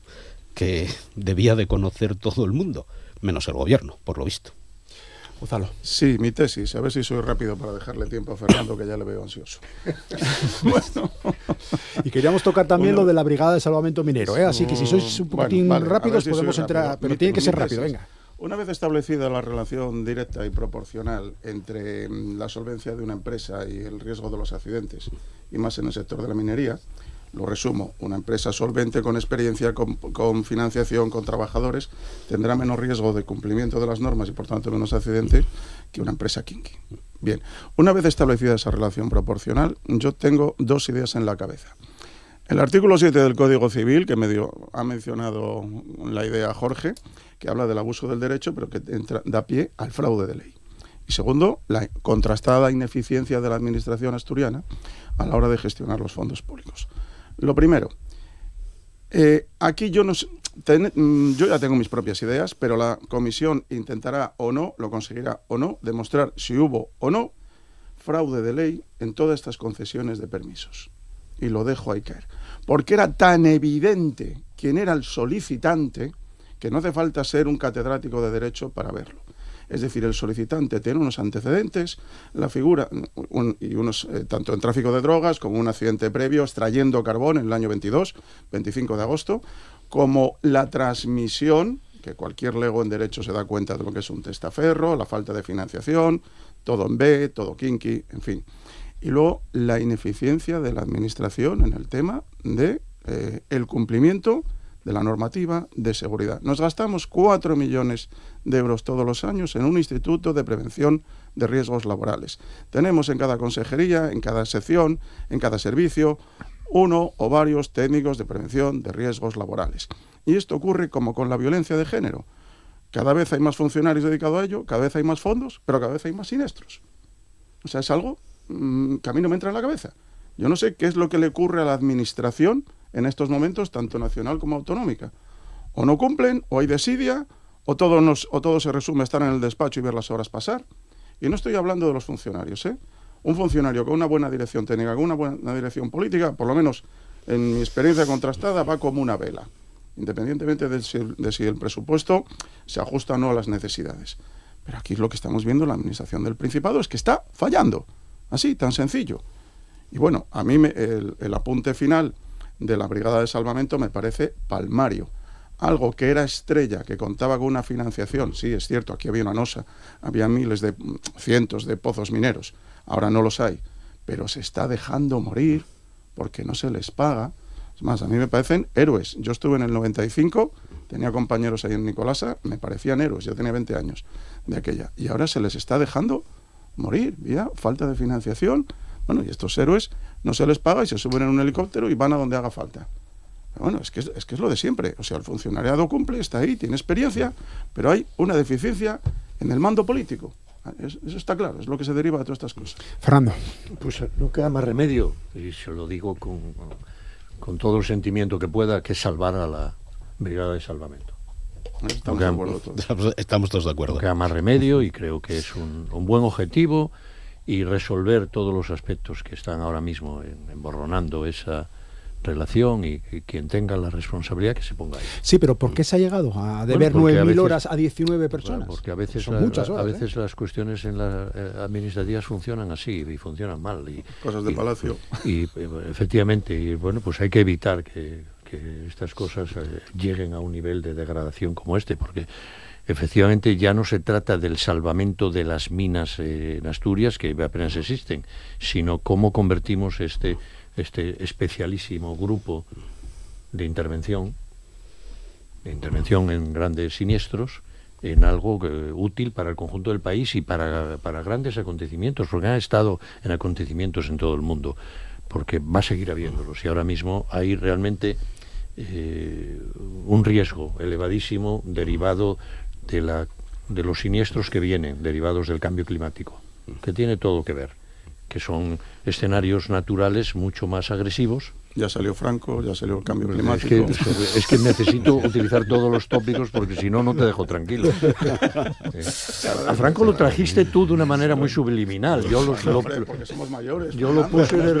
que debía de conocer todo el mundo, menos el gobierno, por lo visto. Gonzalo. Sí, mi tesis, a ver si soy rápido para dejarle tiempo a Fernando, que ya le veo ansioso. Bueno. Y queríamos tocar también lo de la Brigada de Salvamento Minero, así que si sois un poquitín rápidos si podemos entrar, pero tiene que ser rápido, venga. Una vez establecida la relación directa y proporcional entre la solvencia de una empresa y el riesgo de los accidentes, y más en el sector de la minería, Lo resumo, una empresa solvente, con experiencia, con financiación, con trabajadores, tendrá menos riesgo de cumplimiento de las normas y por tanto menos accidente que una empresa kinky. Bien, una vez establecida esa relación proporcional, yo tengo dos ideas en la cabeza. El artículo 7 del Código Civil, que ha mencionado la idea Jorge, que habla del abuso del derecho, pero que da pie al fraude de ley. Y segundo, la contrastada ineficiencia de la administración asturiana a la hora de gestionar los fondos públicos. Lo primero, aquí yo ya tengo mis propias ideas, pero la comisión intentará o no, lo conseguirá o no, demostrar si hubo o no fraude de ley en todas estas concesiones de permisos. Y lo dejo ahí caer. Porque era tan evidente quién era el solicitante que no hace falta ser un catedrático de Derecho para verlo. Es decir, el solicitante tiene unos antecedentes, la figura, tanto en tráfico de drogas como un accidente previo extrayendo carbón en el año 22, 25 de agosto, como la transmisión, que cualquier lego en Derecho se da cuenta de lo que es un testaferro, la falta de financiación, todo en B, todo kinky, en fin. Y luego la ineficiencia de la administración en el tema de el cumplimiento de la normativa de seguridad. Nos gastamos 4 millones de euros todos los años en un instituto de prevención de riesgos laborales. Tenemos en cada consejería, en cada sección, en cada servicio, uno o varios técnicos de prevención de riesgos laborales. Y esto ocurre como con la violencia de género. Cada vez hay más funcionarios dedicados a ello, cada vez hay más fondos, pero cada vez hay más siniestros. O sea, es algo que a mí no me entra en la cabeza. Yo no sé qué es lo que le ocurre a la administración en estos momentos, tanto nacional como autonómica. O no cumplen, o hay desidia, o todo se resume a estar en el despacho y ver las horas pasar. Y no estoy hablando de los funcionarios, ¿eh? Un funcionario con una buena dirección técnica, con una buena dirección política, por lo menos en mi experiencia contrastada, va como una vela, independientemente de si el presupuesto se ajusta o no a las necesidades. Pero aquí lo que estamos viendo en la administración del Principado es que está fallando. Así, tan sencillo. Y bueno, a mí el apunte final de la Brigada de Salvamento me parece palmario. Algo que era estrella, que contaba con una financiación, sí, es cierto, aquí había una nosa, había cientos de pozos mineros, ahora no los hay, pero se está dejando morir porque no se les paga. Es más, a mí me parecen héroes. Yo estuve en el 95, tenía compañeros ahí en Nicolasa, me parecían héroes, yo tenía 20 años de aquella, y ahora se les está dejando morir, ¿ya? Falta de financiación. Bueno, y estos héroes no se les paga y se suben en un helicóptero y van a donde haga falta. Pero bueno, es que es lo de siempre. O sea, el funcionariado cumple, está ahí, tiene experiencia, pero hay una deficiencia en el mando político. Eso está claro, es lo que se deriva de todas estas cosas. Fernando. Pues no queda más remedio, y se lo digo con todo el sentimiento que pueda, que salvar a la Brigada de Salvamento. Estamos todos de acuerdo. No queda más remedio y creo que es un buen objetivo, y resolver todos los aspectos que están ahora mismo emborronando esa relación, y quien tenga la responsabilidad que se ponga ahí. Sí, pero ¿por qué se ha llegado a deber 9.000 horas a 19 personas? Bueno, porque a veces, son muchas horas, a veces las cuestiones en la administrativas funcionan así y funcionan mal. Cosas de palacio. Y efectivamente, y bueno, pues hay que evitar que estas cosas lleguen a un nivel de degradación como este, porque efectivamente ya no se trata del salvamento de las minas en Asturias, que apenas existen, sino cómo convertimos este especialísimo grupo de intervención en grandes siniestros en algo útil para el conjunto del país y para grandes acontecimientos, porque han estado en acontecimientos en todo el mundo, porque va a seguir habiéndolos, y ahora mismo hay realmente un riesgo elevadísimo derivado de los siniestros que vienen, derivados del cambio climático, que tiene todo que ver, que son escenarios naturales mucho más agresivos. Ya salió Franco, ya salió el cambio climático. Es que necesito utilizar todos los tópicos porque si no, no te dejo tranquilo. A Franco lo trajiste tú de una manera muy subliminal. Porque somos mayores. Yo lo puse de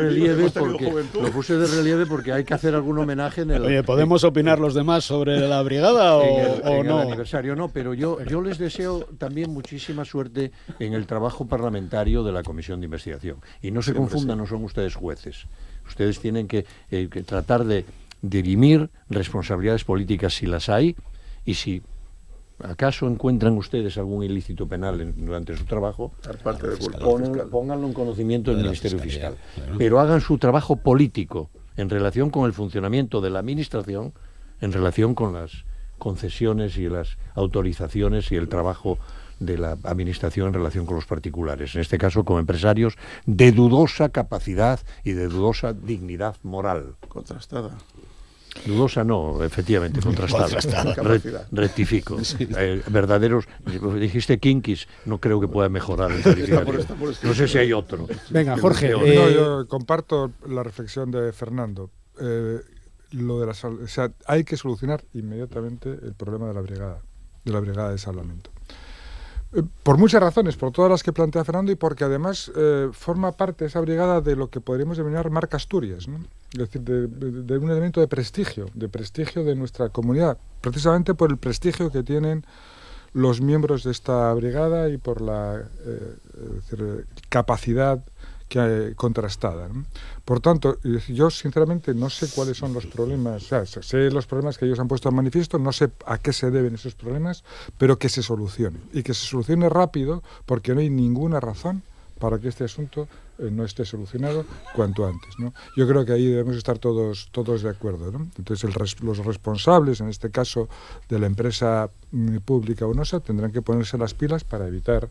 relieve porque hay que hacer algún homenaje en el... Oye, ¿podemos opinar los demás sobre la brigada o no? En el aniversario no, pero yo les deseo también muchísima suerte en el trabajo parlamentario de la Comisión de Investigación. Y no se confundan, no son ustedes jueces. Ustedes tienen que tratar de dirimir responsabilidades políticas si las hay, y si acaso encuentran ustedes algún ilícito penal durante su trabajo, parte de culpa pónganlo en conocimiento del Ministerio Fiscal. Claro. Pero hagan su trabajo político en relación con el funcionamiento de la Administración, en relación con las concesiones y las autorizaciones y el trabajo de la Administración en relación con los particulares, en este caso con empresarios de dudosa capacidad y de dudosa dignidad moral. Contrastada. Dudosa no, efectivamente, contrastada. Rectifico. Verdaderos, dijiste kinkis, no creo que pueda mejorar el calificativo. No sé si hay otro. Venga, Jorge. No, yo comparto la reflexión de Fernando. O sea, hay que solucionar inmediatamente el problema de la brigada de salvamento. Por muchas razones, por todas las que plantea Fernando y porque además forma parte esa brigada de lo que podríamos denominar marca Asturias, ¿no? Es decir, de un elemento de prestigio de nuestra comunidad, precisamente por el prestigio que tienen los miembros de esta brigada y por la capacidad contrastada, ¿no? Por tanto, yo sinceramente no sé cuáles son los problemas, o sea, sé los problemas que ellos han puesto en manifiesto, no sé a qué se deben esos problemas, pero que se solucionen y que se solucione rápido, porque no hay ninguna razón para que este asunto no esté solucionado cuanto antes, ¿no? Yo creo que ahí debemos estar todos de acuerdo, ¿no? Entonces los responsables, en este caso de la empresa pública UNOSA, tendrán que ponerse las pilas para evitar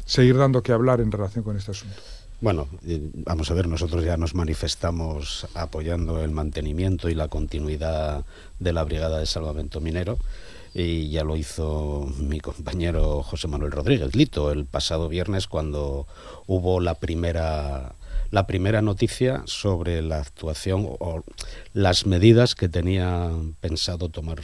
seguir dando que hablar en relación con este asunto. Bueno, vamos a ver, nosotros ya nos manifestamos apoyando el mantenimiento y la continuidad de la Brigada de Salvamento Minero, y ya lo hizo mi compañero José Manuel Rodríguez Lito el pasado viernes, cuando hubo la primera noticia sobre la actuación o las medidas que tenían pensado tomar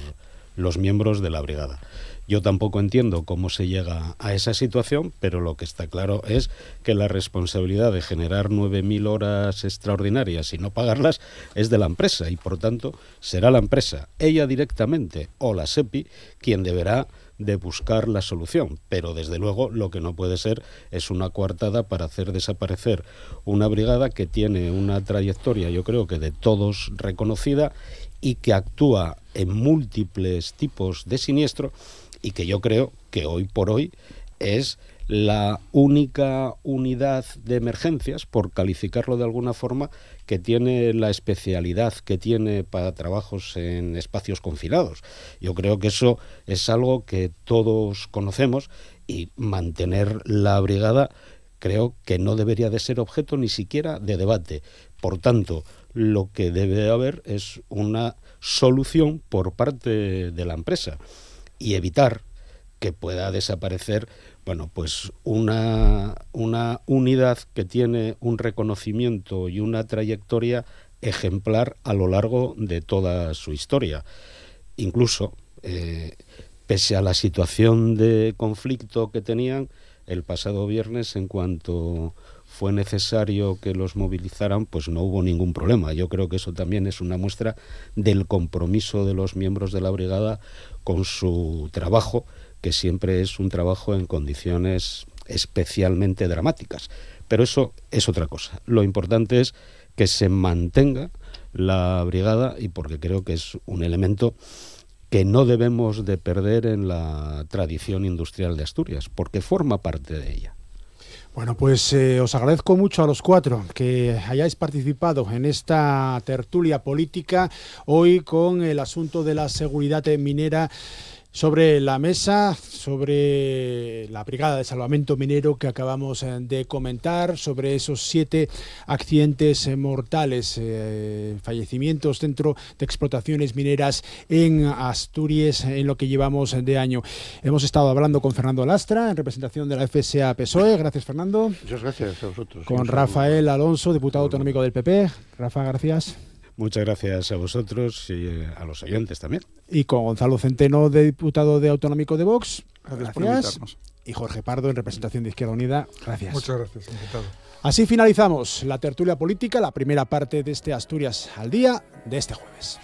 los miembros de la brigada. Yo tampoco entiendo cómo se llega a esa situación, pero lo que está claro es que la responsabilidad de generar 9.000 horas extraordinarias y no pagarlas es de la empresa, y por tanto será la empresa, ella directamente o la SEPI, quien deberá de buscar la solución. Pero desde luego lo que no puede ser es una coartada para hacer desaparecer una brigada que tiene una trayectoria, yo creo que de todos reconocida, y que actúa en múltiples tipos de siniestro, y que yo creo que hoy por hoy es la única unidad de emergencias, por calificarlo de alguna forma, que tiene la especialidad que tiene para trabajos en espacios confinados. Yo creo que eso es algo que todos conocemos, y mantener la brigada creo que no debería de ser objeto ni siquiera de debate. Por tanto, lo que debe haber es una solución por parte de la empresa y evitar que pueda desaparecer, bueno, pues una unidad que tiene un reconocimiento y una trayectoria ejemplar a lo largo de toda su historia. Incluso, pese a la situación de conflicto que tenían el pasado viernes, en cuanto fue necesario que los movilizaran, pues no hubo ningún problema. Yo creo que eso también es una muestra del compromiso de los miembros de la brigada con su trabajo, que siempre es un trabajo en condiciones especialmente dramáticas. Pero eso es otra cosa. Lo importante es que se mantenga la brigada, y porque creo que es un elemento que no debemos de perder en la tradición industrial de Asturias, porque forma parte de ella. Bueno, pues os agradezco mucho a los cuatro que hayáis participado en esta tertulia política hoy con el asunto de la seguridad minera sobre la mesa, sobre la Brigada de Salvamento Minero que acabamos de comentar, sobre esos 7 accidentes mortales, fallecimientos dentro de explotaciones mineras en Asturias en lo que llevamos de año. Hemos estado hablando con Fernando Lastra, en representación de la FSA PSOE. Gracias, Fernando. Muchas gracias a vosotros. Con Rafael Alonso, diputado autonómico del PP. Rafa, gracias. Muchas gracias a vosotros y a los oyentes también. Y con Gonzalo Centeno, diputado autonómico de Vox. Gracias por invitarnos. Y Jorge Pardo, en representación de Izquierda Unida. Gracias. Muchas gracias, encantado. Así finalizamos la tertulia política, la primera parte de este Asturias al Día de este jueves.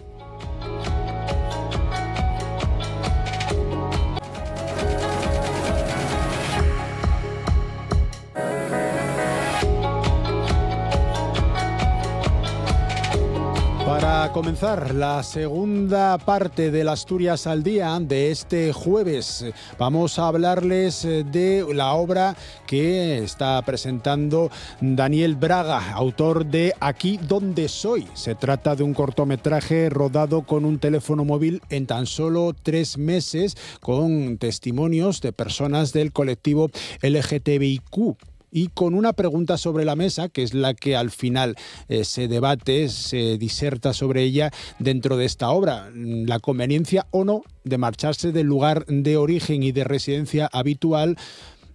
Para a comenzar la segunda parte del Asturias al Día de este jueves. Vamos a hablarles de la obra que está presentando Daniel Braga, autor de Aquí donde soy. Se trata de un cortometraje rodado con un teléfono móvil en tan solo 3 meses, con testimonios de personas del colectivo LGTBIQ. Y con una pregunta sobre la mesa, que es la que al final se debate, se diserta sobre ella dentro de esta obra: la conveniencia o no de marcharse del lugar de origen y de residencia habitual,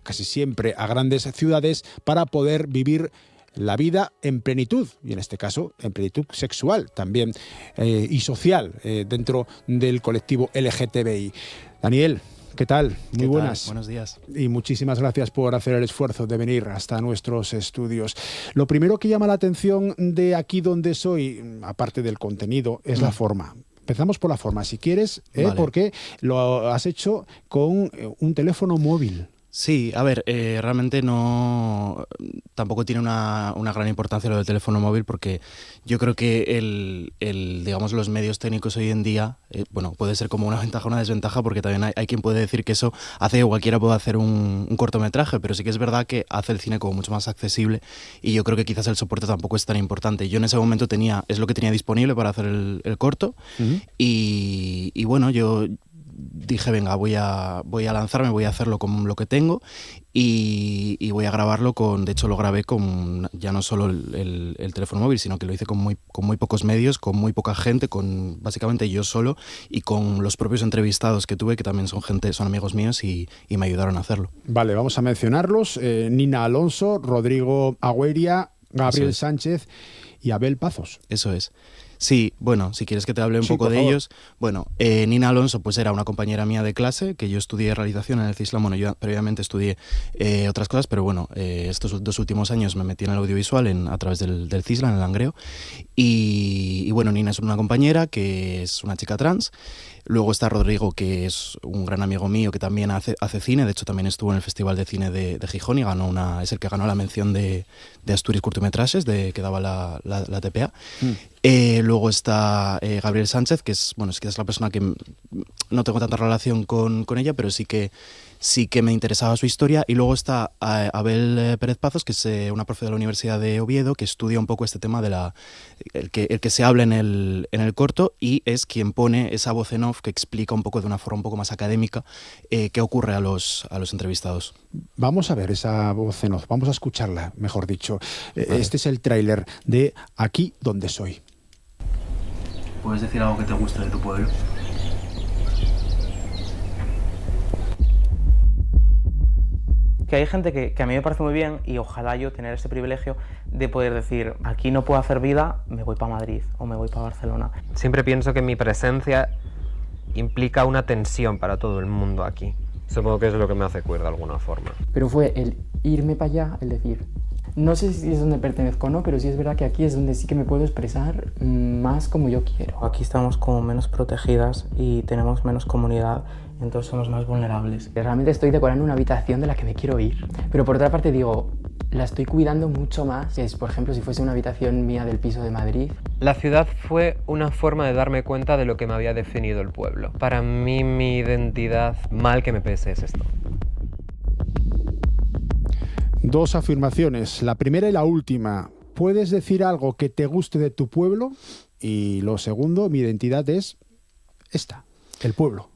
casi siempre a grandes ciudades, para poder vivir la vida en plenitud, y en este caso en plenitud sexual también y social dentro del colectivo LGTBI. Daniel, ¿qué tal? Muy buenas. Buenos días. Y muchísimas gracias por hacer el esfuerzo de venir hasta nuestros estudios. Lo primero que llama la atención de Aquí donde soy, aparte del contenido, es la forma. Empezamos por la forma, si quieres, Vale. Porque lo has hecho con un teléfono móvil. Sí, a ver, realmente tampoco tiene una gran importancia lo del teléfono móvil, porque yo creo que digamos, los medios técnicos hoy en día, bueno, puede ser como una ventaja o una desventaja, porque también hay quien puede decir que eso hace que cualquiera pueda hacer un cortometraje, pero sí que es verdad que hace el cine como mucho más accesible, y yo creo que quizás el soporte tampoco es tan importante. Yo en ese momento es lo que tenía disponible para hacer el corto, y bueno, yo dije, venga, voy a lanzarme, voy a hacerlo con lo que tengo y voy a grabarlo de hecho lo grabé con ya no solo el teléfono móvil, sino que lo hice con muy pocos medios, con muy poca gente, con básicamente yo solo, y con los propios entrevistados que tuve, que también son amigos míos y me ayudaron a hacerlo. Vale, vamos a mencionarlos: Nina Alonso, Rodrigo Agüeria, Gabriel Sánchez y Abel Pazos. Eso es. Sí, bueno, si quieres que te hable un poco de ellos. Bueno, Nina Alonso pues era una compañera mía de clase, que yo estudié realización en el CISLA. Bueno, yo previamente estudié otras cosas, pero bueno, estos 2 últimos años me metí en el audiovisual a través del CISLA, en el Langreo. Y bueno, Nina es una compañera que es una chica trans. Luego está Rodrigo, que es un gran amigo mío, que también hace cine. De hecho, también estuvo en el Festival de Cine de Gijón y es el que ganó la mención de Asturias Cortometrajes, que daba la TPA. Luego está Gabriel Sánchez, que es la persona que no tengo tanta relación con ella, pero sí que me interesaba su historia. Y luego está Abel Pérez Pazos, que es una profe de la Universidad de Oviedo, que estudia un poco este tema el que se habla en el corto, y es quien pone esa voz en off que explica un poco de una forma un poco más académica qué ocurre a los entrevistados. Vamos a ver esa voz en off, vamos a escucharla, mejor dicho. Vale. Este es el tráiler de Aquí donde soy. ¿Puedes decir algo que te guste de tu pueblo? Que hay gente que a mí me parece muy bien, y ojalá yo tener ese privilegio de poder decir: aquí no puedo hacer vida, me voy para Madrid o me voy para Barcelona. Siempre pienso que mi presencia implica una tensión para todo el mundo aquí. Supongo que es lo que me hace queer de alguna forma. Pero fue el irme para allá, el decir, no sé si es donde pertenezco o no, pero sí es verdad que aquí es donde sí que me puedo expresar más como yo quiero. Aquí estamos como menos protegidas y tenemos menos comunidad, entonces somos más vulnerables. Realmente estoy decorando una habitación de la que me quiero ir, pero por otra parte digo, la estoy cuidando mucho más que, por ejemplo, si fuese una habitación mía del piso de Madrid. La ciudad fue una forma de darme cuenta de lo que me había definido el pueblo. Para mí, mi identidad, mal que me pese, es esto. 2 afirmaciones, la primera y la última. ¿Puedes decir algo que te guste de tu pueblo? Y lo segundo, mi identidad es esta, el pueblo.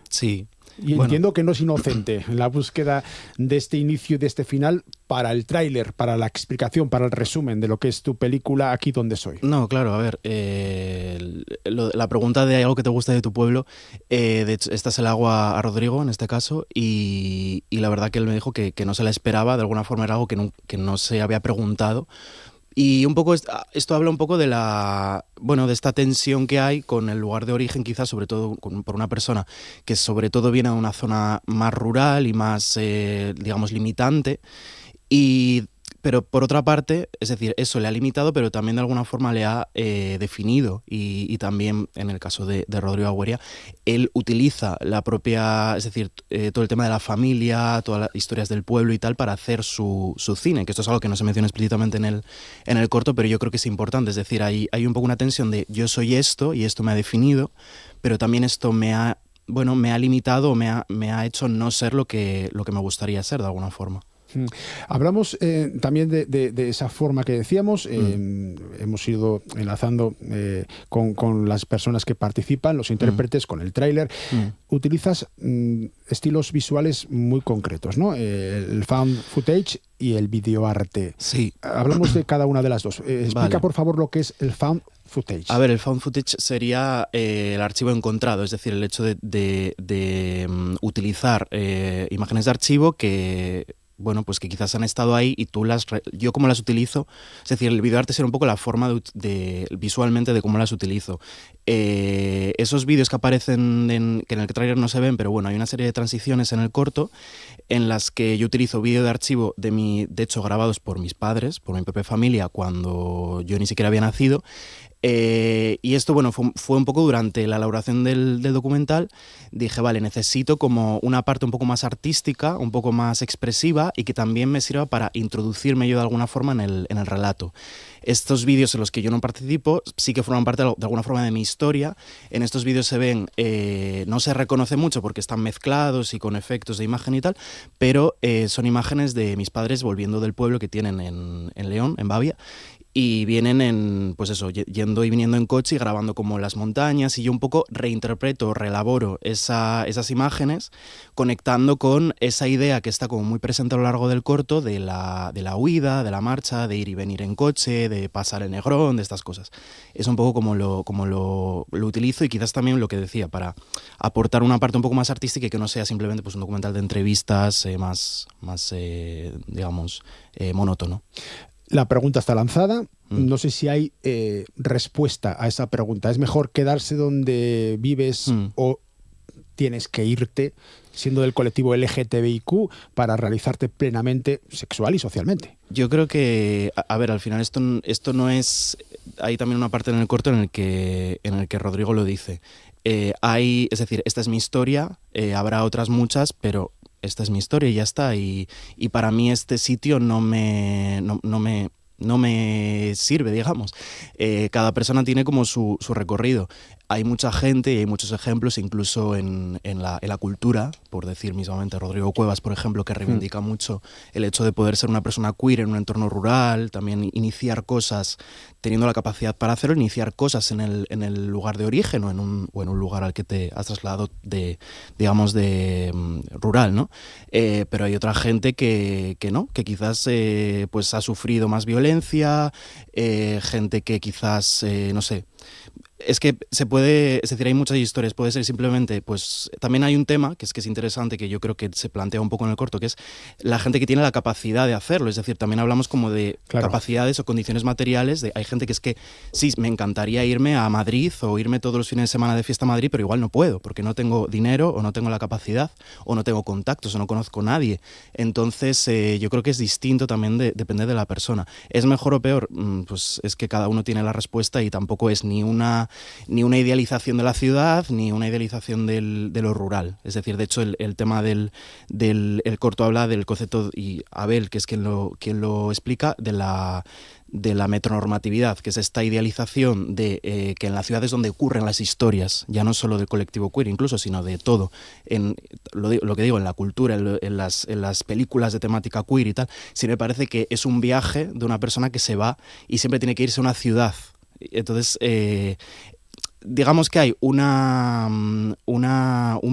Sí. Y entiendo que no es inocente la búsqueda de este inicio y de este final para el tráiler, para la explicación, para el resumen de lo que es tu película Aquí donde soy. No, claro, a ver, la pregunta de algo que te gusta de tu pueblo, de hecho, esta se la hago a Rodrigo en este caso, y la verdad que él me dijo que no se la esperaba, de alguna forma era algo que no se había preguntado. Y un poco esto habla un poco de de esta tensión que hay con el lugar de origen, quizás sobre todo por una persona que sobre todo viene de una zona más rural y más, digamos, limitante. Y Pero por otra parte, es decir, eso le ha limitado, pero también de alguna forma le ha definido, y también en el caso de Rodrigo Agüeria, él utiliza la propia, es decir, todo el tema de la familia, todas las historias del pueblo y tal, para hacer su cine, que esto es algo que no se menciona explícitamente en el corto, pero yo creo que es importante. Es decir, hay un poco una tensión de yo soy esto y esto me ha definido, pero también esto me ha limitado, me ha hecho no ser lo que me gustaría ser de alguna forma. Hablamos también de esa forma que decíamos, hemos ido enlazando con las personas que participan, los intérpretes, con el tráiler. Utilizas estilos visuales muy concretos, ¿no? El found footage y el videoarte. Sí. Hablamos de cada una de las dos. Explica, Vale. por favor, lo que es el found footage. A ver, el found footage sería el archivo encontrado, es decir, el hecho de utilizar imágenes de archivo que, bueno, pues que quizás han estado ahí y yo cómo las utilizo. Es decir, el videoarte será un poco la forma visualmente de cómo las utilizo. Esos vídeos que aparecen que en el tráiler no se ven, pero bueno, hay una serie de transiciones en el corto en las que yo utilizo vídeo de archivo de hecho grabados por mis padres, por mi propia familia, cuando yo ni siquiera había nacido. Y esto, bueno, fue un poco durante la elaboración del documental. Dije, vale, necesito como una parte un poco más artística, un poco más expresiva, y que también me sirva para introducirme yo de alguna forma en el relato. Estos vídeos en los que yo no participo sí que forman parte de alguna forma de mi historia. En estos vídeos se ven, no se reconoce mucho porque están mezclados y con efectos de imagen y tal, pero son imágenes de mis padres volviendo del pueblo que tienen en León, en Bavia. Y vienen pues eso, yendo y viniendo en coche y grabando como las montañas, y yo un poco reinterpreto, reelaboro esas imágenes, conectando con esa idea que está como muy presente a lo largo del corto de la huida, de la marcha, de ir y venir en coche, de pasar el Negrón, de estas cosas. Es un poco como lo utilizo, y quizás también lo que decía, para aportar una parte un poco más artística y que no sea simplemente pues un documental de entrevistas más digamos, monótono. La pregunta está lanzada. No sé si hay respuesta a esa pregunta. ¿Es mejor quedarse donde vives o tienes que irte, siendo del colectivo LGTBIQ, para realizarte plenamente sexual y socialmente? Yo creo que, a ver, al final esto no es... Hay también una parte en el corto en el que Rodrigo lo dice. Es decir, esta es mi historia, habrá otras muchas, pero esta es mi historia y ya está. Y para mí este sitio no me sirve, digamos. Cada persona tiene como su recorrido. Hay mucha gente y hay muchos ejemplos, incluso en la cultura, por decir mismamente Rodrigo Cuevas, por ejemplo, que reivindica mucho el hecho de poder ser una persona queer en un entorno rural, también iniciar cosas, teniendo la capacidad para hacerlo, iniciar cosas en el lugar de origen o en un lugar al que te has trasladado digamos, rural, ¿no? Pero hay otra gente que no, que quizás pues ha sufrido más violencia, gente que quizás, no sé... Es que es decir, hay muchas historias, puede ser simplemente, pues también hay un tema que es interesante, que yo creo que se plantea un poco en el corto, que es la gente que tiene la capacidad de hacerlo. Es decir, también hablamos como de capacidades o condiciones materiales. Hay gente que es que, sí, me encantaría irme a Madrid o irme todos los fines de semana de fiesta a Madrid, pero igual no puedo, porque no tengo dinero o no tengo la capacidad o no tengo contactos o no conozco a nadie. Entonces, yo creo que es distinto también, depende de la persona. ¿Es mejor o peor? Pues es que cada uno tiene la respuesta, y tampoco es ni una idealización de la ciudad ni una idealización de lo rural. Es decir, de hecho, el tema del corto habla del concepto, y Abel, que es quien lo explica, de la metronormatividad, que es esta idealización de que en la ciudad es donde ocurren las historias, ya no solo del colectivo queer incluso, sino de todo. Lo que digo, en la cultura, en las películas de temática queer y tal, sí me parece que es un viaje de una persona que se va y siempre tiene que irse a una ciudad. Entonces, digamos que hay un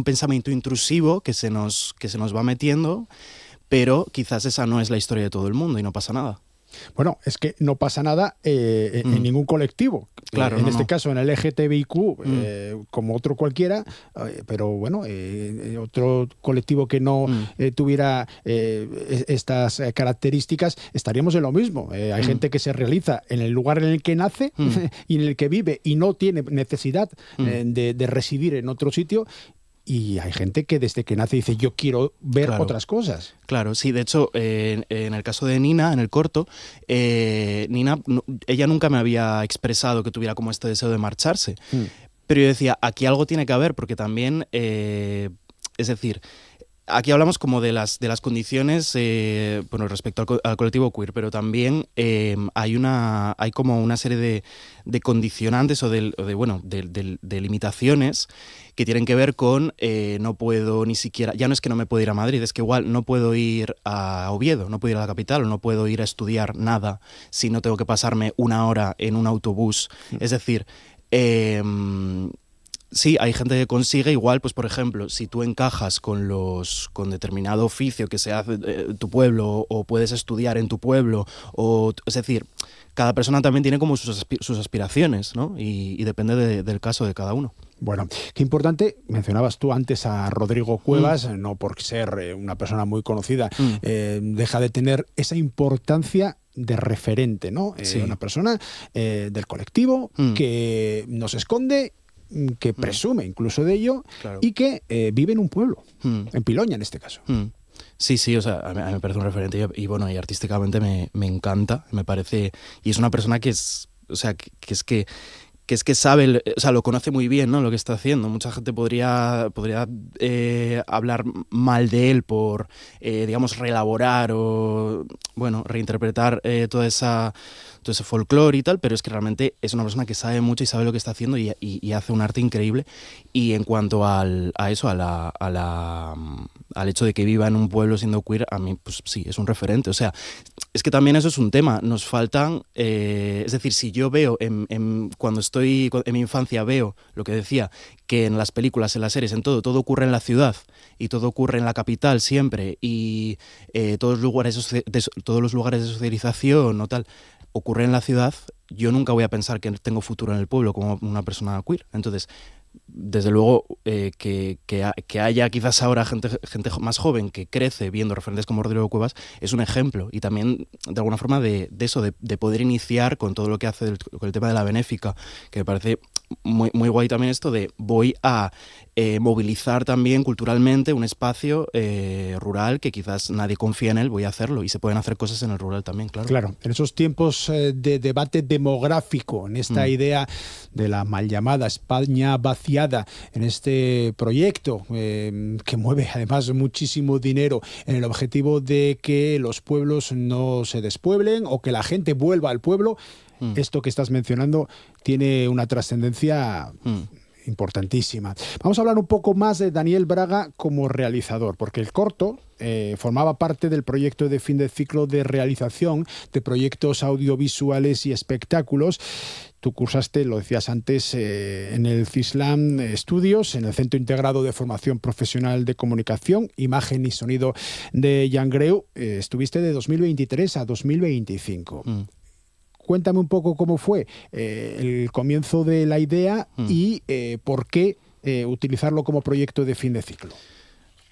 pensamiento intrusivo que se nos va metiendo, pero quizás esa no es la historia de todo el mundo y no pasa nada. Bueno, es que no pasa nada en ningún colectivo. Claro, en este caso, en el LGTBIQ, como otro cualquiera, pero bueno, otro colectivo que no tuviera estas características, estaríamos en lo mismo. Hay gente que se realiza en el lugar en el que nace y en el que vive, y no tiene necesidad de residir en otro sitio. y hay gente que desde que nace dice yo quiero ver otras cosas. Claro, sí, de hecho, en el caso de Nina, en el corto, Nina, ella nunca me había expresado que tuviera como este deseo de marcharse. Pero yo decía, aquí algo tiene que haber, porque también, es decir, aquí hablamos como de las condiciones, bueno, respecto al colectivo queer, pero también hay como una serie de condicionantes o de limitaciones que tienen que ver con no puedo ni siquiera, ya no es que no me puedo ir a Madrid, es que igual no puedo ir a Oviedo, no puedo ir a la capital, o no puedo ir a estudiar nada si no tengo que pasarme 1 hora en un autobús. Es decir, sí, hay gente que consigue igual, pues por ejemplo, si tú encajas con determinado oficio que se hace en tu pueblo, o puedes estudiar en tu pueblo, es decir, cada persona también tiene como sus aspiraciones, ¿no? Y depende del caso de cada uno. Bueno, qué importante, mencionabas tú antes a Rodrigo Cuevas, no por ser una persona muy conocida, deja de tener esa importancia de referente, ¿no? Sí. Una persona del colectivo que no se esconde, que presume incluso de ello, claro, y que vive en un pueblo, en Piloña en este caso. Sí, o sea, a mí me parece un referente y bueno, y artísticamente me encanta, me parece, y es una persona que es, o sea, que es que sabe, o sea, lo conoce muy bien, ¿no? Lo que está haciendo. Mucha gente podría hablar mal de él por, digamos, reelaborar o, bueno, reinterpretar todo ese folclore y tal, pero es que realmente es una persona que sabe mucho y sabe lo que está haciendo y hace un arte increíble. Y en cuanto al hecho de que viva en un pueblo siendo queer, a mí, pues sí, es un referente. O sea, es que también eso es un tema. Nos faltan, es decir, si yo veo, cuando estoy en mi infancia, veo lo que decía, que en las películas, en las series, en todo ocurre en la ciudad y todo ocurre en la capital siempre y todos los lugares de socialización o tal ocurre en la ciudad, yo nunca voy a pensar que tengo futuro en el pueblo como una persona queer. Entonces, desde luego que haya quizás ahora gente más joven que crece viendo referentes como Rodrigo Cuevas es un ejemplo, y también de alguna forma de eso, de poder iniciar con todo lo que hace con el tema de la benéfica, que me parece muy, muy guay también esto de voy a movilizar también culturalmente un espacio rural que quizás nadie confía en él, voy a hacerlo, y se pueden hacer cosas en el rural también, claro. Claro, en esos tiempos de debate demográfico, en esta idea de la mal llamada España vaciada, en este proyecto que mueve además muchísimo dinero en el objetivo de que los pueblos no se despueblen o que la gente vuelva al pueblo, esto que estás mencionando tiene una trascendencia importantísima. Vamos a hablar un poco más de Daniel Braga como realizador, porque el corto formaba parte del proyecto de fin de ciclo de realización de proyectos audiovisuales y espectáculos. Tú cursaste, lo decías antes, en el CISLAM Estudios, en el Centro Integrado de Formación Profesional de Comunicación, Imagen y Sonido de Llangreu. Estuviste de 2023 a 2025. Cuéntame un poco cómo fue el comienzo de la idea y por qué utilizarlo como proyecto de fin de ciclo.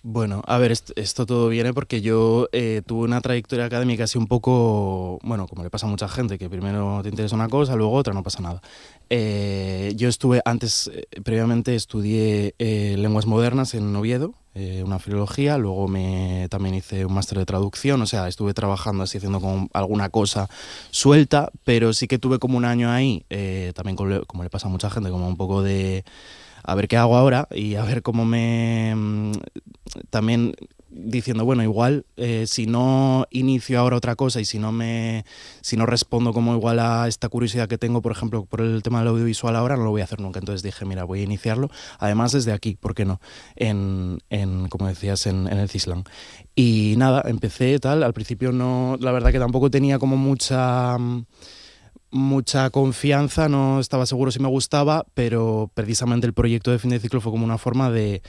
Bueno, a ver, esto todo viene porque yo tuve una trayectoria académica así un poco, bueno, como le pasa a mucha gente, que primero te interesa una cosa, luego otra, no pasa nada. Yo estuve antes, previamente estudié lenguas modernas en Oviedo, una filología, luego también hice un máster de traducción, o sea, estuve trabajando así, haciendo como alguna cosa suelta, pero sí que tuve como un año ahí, también como le pasa a mucha gente, como un poco de a ver qué hago ahora y a ver cómo también diciendo, bueno, igual si no inicio ahora otra cosa y si no respondo como igual a esta curiosidad que tengo, por ejemplo, por el tema del audiovisual ahora, no lo voy a hacer nunca. Entonces dije, mira, voy a iniciarlo, además desde aquí, ¿por qué no? Como decías, en el CISLAM. Y nada, empecé tal, al principio no, la verdad que tampoco tenía como mucha confianza, no estaba seguro si me gustaba, pero precisamente el proyecto de fin de ciclo fue como una forma de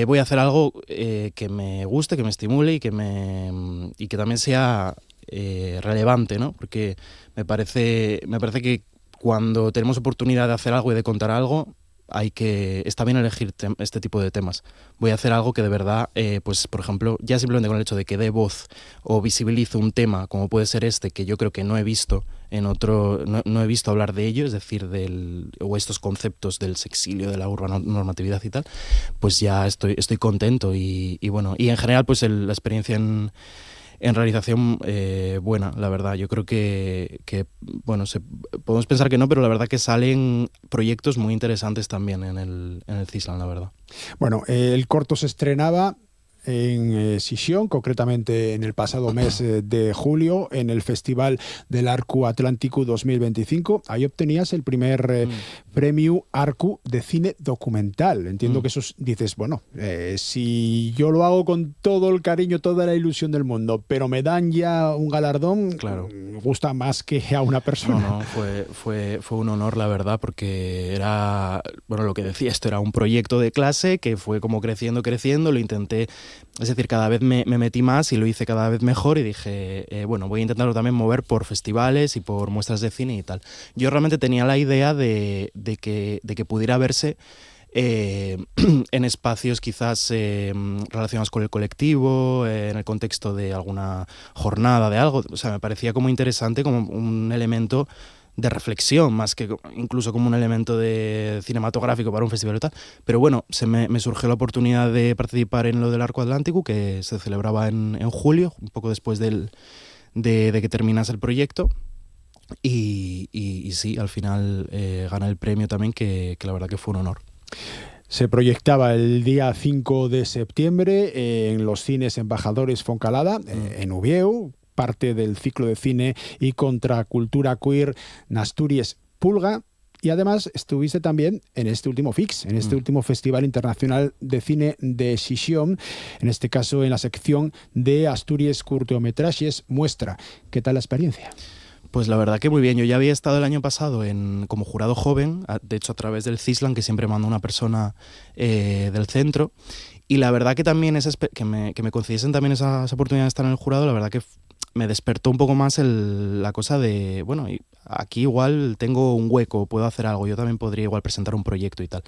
voy a hacer algo que me guste, que me estimule y que también sea relevante, ¿no? Porque me parece que cuando tenemos oportunidad de hacer algo y de contar algo, está bien elegir este tipo de temas. Voy a hacer algo que de verdad, pues por ejemplo, ya simplemente con el hecho de que dé voz o visibilice un tema como puede ser este, que yo creo que no he visto en otro, no he visto hablar de ello, es decir, o estos conceptos del sexilio, de la urbanormatividad y tal, pues ya estoy contento y bueno, y en general pues la experiencia en realización buena, la verdad. Yo creo que bueno, podemos pensar que no, pero la verdad que salen proyectos muy interesantes también en el Cislan, la verdad. Bueno, el corto se estrenaba en Sisión, concretamente en el pasado mes de julio, en el Festival del Arcu Atlántico 2025. Ahí obtenías el primer premio Arcu de cine documental. Entiendo que eso dices, bueno, si yo lo hago con todo el cariño, toda la ilusión del mundo, pero me dan ya un galardón, claro, me gusta más que a una persona. No, fue un honor, la verdad, porque era, bueno, lo que decía, esto era un proyecto de clase que fue como creciendo, lo intenté. Es decir, cada vez me metí más y lo hice cada vez mejor y dije, bueno, voy a intentarlo también mover por festivales y por muestras de cine y tal. Yo realmente tenía la idea de que pudiera verse en espacios quizás relacionados con el colectivo, en el contexto de alguna jornada de algo. O sea, me parecía como interesante, como un elemento de reflexión, más que incluso como un elemento de cinematográfico para un festival y tal. Pero bueno, me surgió la oportunidad de participar en lo del Arco Atlántico, que se celebraba en julio, un poco después de que terminase el proyecto. Y sí, al final gané el premio también, que la verdad que fue un honor. Se proyectaba el día 5 de septiembre en los cines Embajadores Foncalada, en Ubieu, parte del ciclo de cine y contracultura queer Asturias Pulga, y además estuviste también en este último FIX, en este último Festival Internacional de Cine de Sisión, en este caso en la sección de Asturias Curtometrajes Muestra. ¿Qué tal la experiencia? Pues la verdad que muy bien. Yo ya había estado el año pasado como jurado joven, de hecho a través del Cislan, que siempre manda una persona del centro, y la verdad que también que me concediesen también esa oportunidad de estar en el jurado, la verdad que me despertó un poco más la cosa de, bueno, aquí igual tengo un hueco, puedo hacer algo, yo también podría igual presentar un proyecto y tal.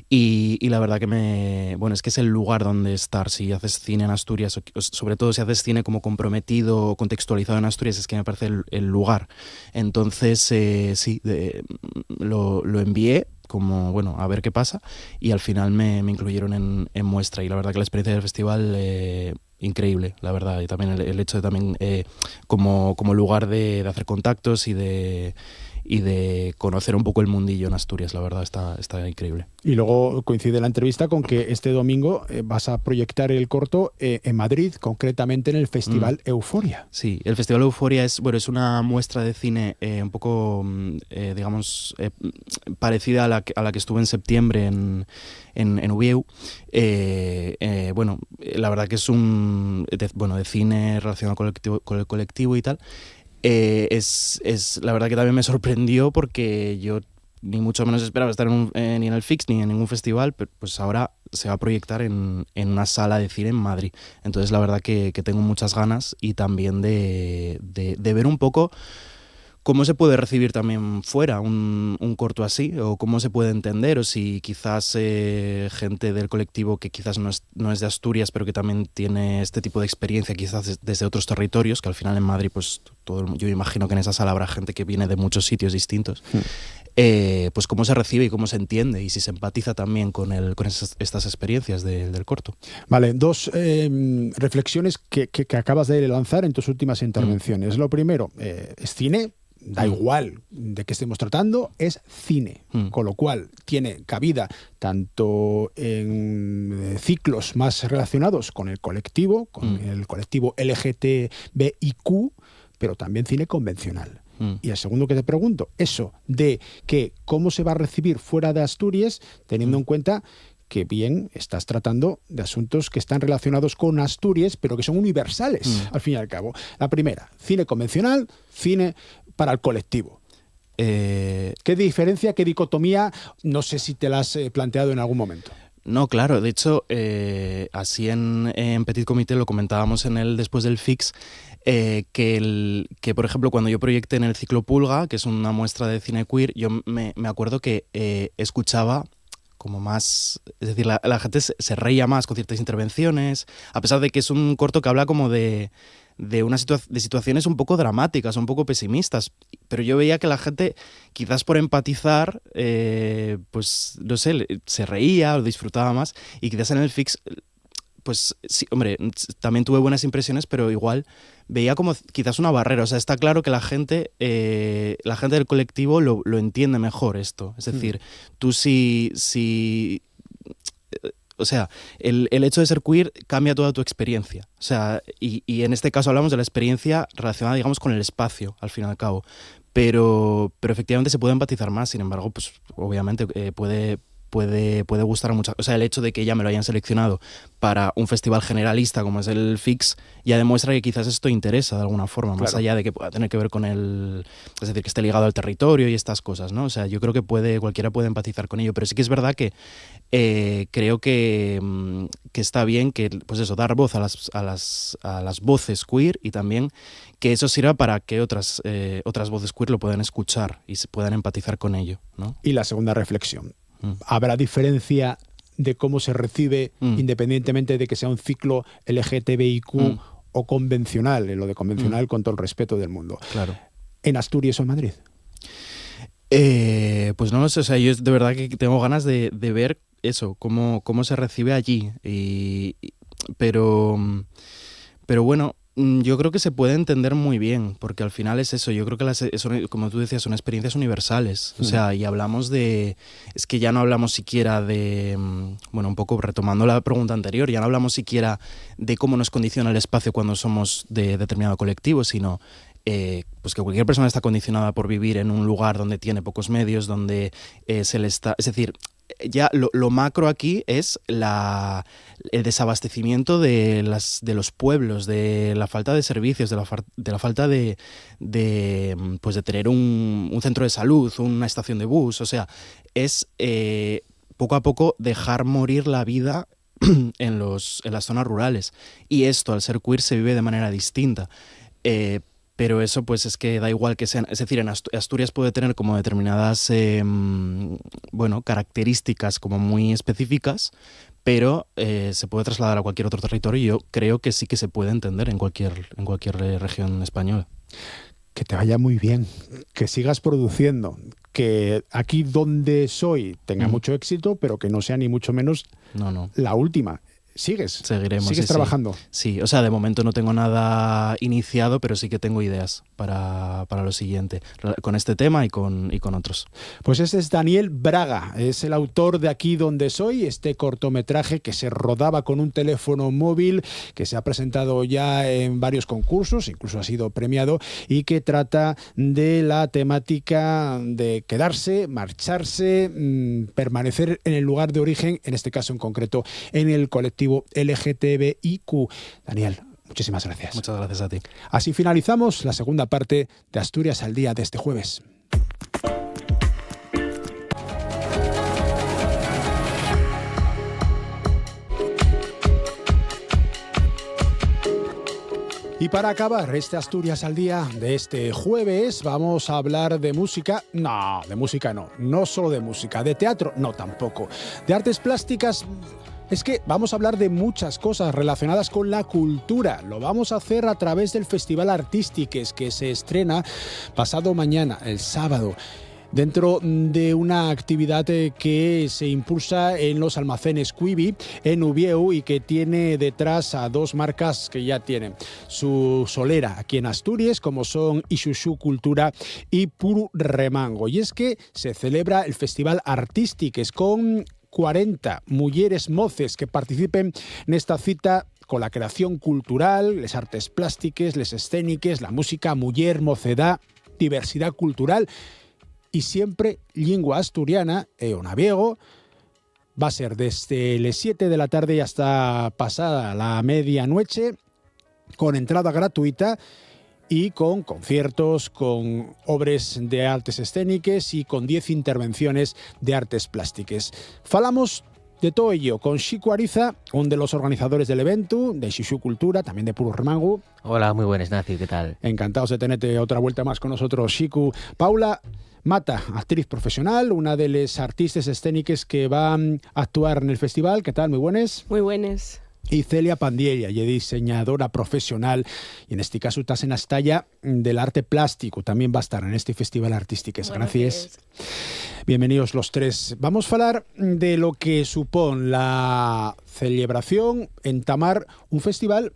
Y la verdad que bueno, es que es el lugar donde estar. Si haces cine en Asturias, sobre todo si haces cine como comprometido, contextualizado en Asturias, es que me parece el lugar. Entonces, sí, lo envié como, bueno, a ver qué pasa, y al final me incluyeron en muestra, y la verdad que la experiencia del festival increíble, la verdad, y también el hecho de también como lugar de hacer contactos y de conocer un poco el mundillo en Asturias, la verdad está increíble. Y luego coincide la entrevista con que este domingo vas a proyectar el corto en Madrid, concretamente en el Festival Euforia. Sí, el Festival Euforia es una muestra de cine un poco, digamos, parecida a la que estuve en septiembre en Ubieu. Bueno, la verdad que es de cine relacionado con el colectivo y tal. La verdad que también me sorprendió, porque yo ni mucho menos esperaba estar ni en el FIX ni en ningún festival, pero pues ahora se va a proyectar en una sala de cine en Madrid. Entonces la verdad que tengo muchas ganas, y también de ver un poco cómo se puede recibir también fuera un corto así, o cómo se puede entender, o si quizás gente del colectivo que quizás no es de Asturias, pero que también tiene este tipo de experiencia quizás desde otros territorios, que al final en Madrid pues yo imagino que en esa sala habrá gente que viene de muchos sitios distintos, pues cómo se recibe y cómo se entiende, y si se empatiza también con estas experiencias del corto. Vale, dos reflexiones que acabas de lanzar en tus últimas intervenciones. Lo primero, es cine. Da igual de qué estemos tratando, es cine, con lo cual tiene cabida tanto en ciclos más relacionados con el colectivo LGTBIQ, pero también cine convencional. Y el segundo que te pregunto, eso de que cómo se va a recibir fuera de Asturias, teniendo en cuenta que bien estás tratando de asuntos que están relacionados con Asturias, pero que son universales, al fin y al cabo. La primera, cine convencional, cine para el colectivo. ¿Qué diferencia, qué dicotomía? No sé si te la has planteado en algún momento. No, claro. De hecho, así en Petit Comité lo comentábamos después del FIX, que por ejemplo, cuando yo proyecté en el ciclo Pulga, que es una muestra de cine queer, yo me acuerdo que escuchaba como más... Es decir, la gente se reía más con ciertas intervenciones, a pesar de que es un corto que habla como de situaciones un poco dramáticas, un poco pesimistas, pero yo veía que la gente, quizás por empatizar, pues no sé, se reía o disfrutaba más, y quizás en el Fix, pues sí, hombre, también tuve buenas impresiones, pero igual veía como quizás una barrera. O sea, está claro que la gente del colectivo lo entiende mejor esto. Es decir, tú si o sea, el hecho de ser queer cambia toda tu experiencia. O sea, y en este caso hablamos de la experiencia relacionada, digamos, con el espacio, al fin y al cabo. Pero efectivamente se puede empatizar más. Sin embargo, pues obviamente puede gustar a muchas. O sea, el hecho de que ya me lo hayan seleccionado para un festival generalista como es el Fix ya demuestra que quizás esto interesa de alguna forma, más allá de que pueda tener que ver con es decir, que esté ligado al territorio y estas cosas, ¿no? O sea, yo creo que cualquiera puede empatizar con ello, pero sí que es verdad que creo que está bien que, pues eso, dar voz a las voces queer, y también que eso sirva para que otras voces queer lo puedan escuchar y se puedan empatizar con ello, ¿no? Y la segunda reflexión. ¿Habrá diferencia de cómo se recibe independientemente de que sea un ciclo LGTBIQ o convencional? Lo de convencional con todo el respeto del mundo. Claro. ¿En Asturias o en Madrid? Pues no lo sé, o sea, yo de verdad que tengo ganas de ver eso, cómo se recibe allí. Pero bueno, yo creo que se puede entender muy bien, porque al final es eso. Yo creo que como tú decías, son experiencias universales. O sea, y hablamos es que ya no hablamos siquiera bueno, un poco retomando la pregunta anterior, ya no hablamos siquiera de cómo nos condiciona el espacio cuando somos de determinado colectivo, sino pues que cualquier persona está condicionada por vivir en un lugar donde tiene pocos medios, donde se le está... Es decir, ya lo macro aquí es el desabastecimiento de los pueblos, de la falta de servicios, de la falta de tener un centro de salud, una estación de bus. O sea, es poco a poco dejar morir la vida en las zonas rurales. Y esto, al ser queer, se vive de manera distinta. Pero eso pues es que da igual que sean... Es decir, en Asturias puede tener como determinadas características como muy específicas, pero se puede trasladar a cualquier otro territorio, y yo creo que sí que se puede entender en cualquier región española. Que te vaya muy bien, que sigas produciendo, que aquí donde soy tenga mucho éxito, pero que no sea ni mucho menos la última. Seguiremos. ¿Sigues trabajando? Sí, o sea, de momento no tengo nada iniciado, pero sí que tengo ideas para lo siguiente, con este tema y con otros. Pues ese es Daniel Braga, es el autor de Aquí donde soy, este cortometraje que se rodaba con un teléfono móvil, que se ha presentado ya en varios concursos, incluso ha sido premiado, y que trata de la temática de quedarse, marcharse, permanecer en el lugar de origen, en este caso en concreto en el colectivo LGTBIQ. Daniel, muchísimas gracias. Muchas gracias a ti. Así finalizamos la segunda parte de Asturias al Día de este jueves. Y para acabar este Asturias al Día de este jueves, vamos a hablar de música. No, de música no solo de música, de teatro no tampoco, de artes plásticas. Es que vamos a hablar de muchas cosas relacionadas con la cultura. Lo vamos a hacer a través del Festival Artístiques, que se estrena pasado mañana, el sábado, dentro de una actividad que se impulsa en los almacenes Quibi, en Ubieu, y que tiene detrás a dos marcas que ya tienen su solera aquí en Asturias, como son Ixuxu Cultura y Puru Remango. Y es que se celebra el Festival Artístiques con 40 mujeres moces que participen en esta cita con la creación cultural, les artes plásticas, les escéniques, la música, muller, mocedad, diversidad cultural y siempre lingua asturiana e o naviego. Va a ser desde las 7 de la tarde hasta pasada la medianoche, con entrada gratuita y con conciertos, con obras de artes escénicas y con 10 intervenciones de artes plásticas. Falamos de todo ello con Xicu Ariza, uno de los organizadores del evento, de Ixuxu Cultura, también de Puru Remango. Hola, muy buenas, Nacio, ¿qué tal? Encantados de tenerte otra vuelta más con nosotros, Xicu. Paula, Mata, actriz profesional, una de les artistes escèniques que va a actuar en el festival. ¿Qué tal? Muy buenas. Muy buenas. Y Celia Pandiella, y diseñadora profesional, y en este caso estás en la talla del arte plástico, también va a estar en este festival artístico. Gracias. Bienvenidos los tres. Vamos a hablar de lo que supone la celebración, entamar un festival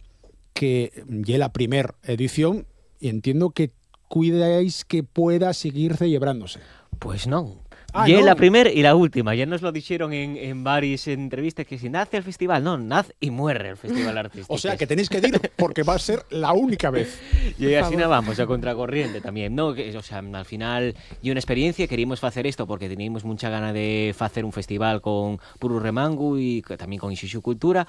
que ya la primera edición, y entiendo que cuidáis que pueda seguir celebrándose. Pues no. Y la primera y la última, ya nos lo dijeron en varias entrevistas, que si nace el festival, no, nace y muere el festival artístico. O sea, que tenéis que ir porque va a ser la única vez. Y así nada, vamos a contracorriente también, ¿no? O sea, al final, y una experiencia, queríamos hacer esto porque teníamos mucha gana de hacer un festival con Puro Remango y también con Ixuxu Cultura.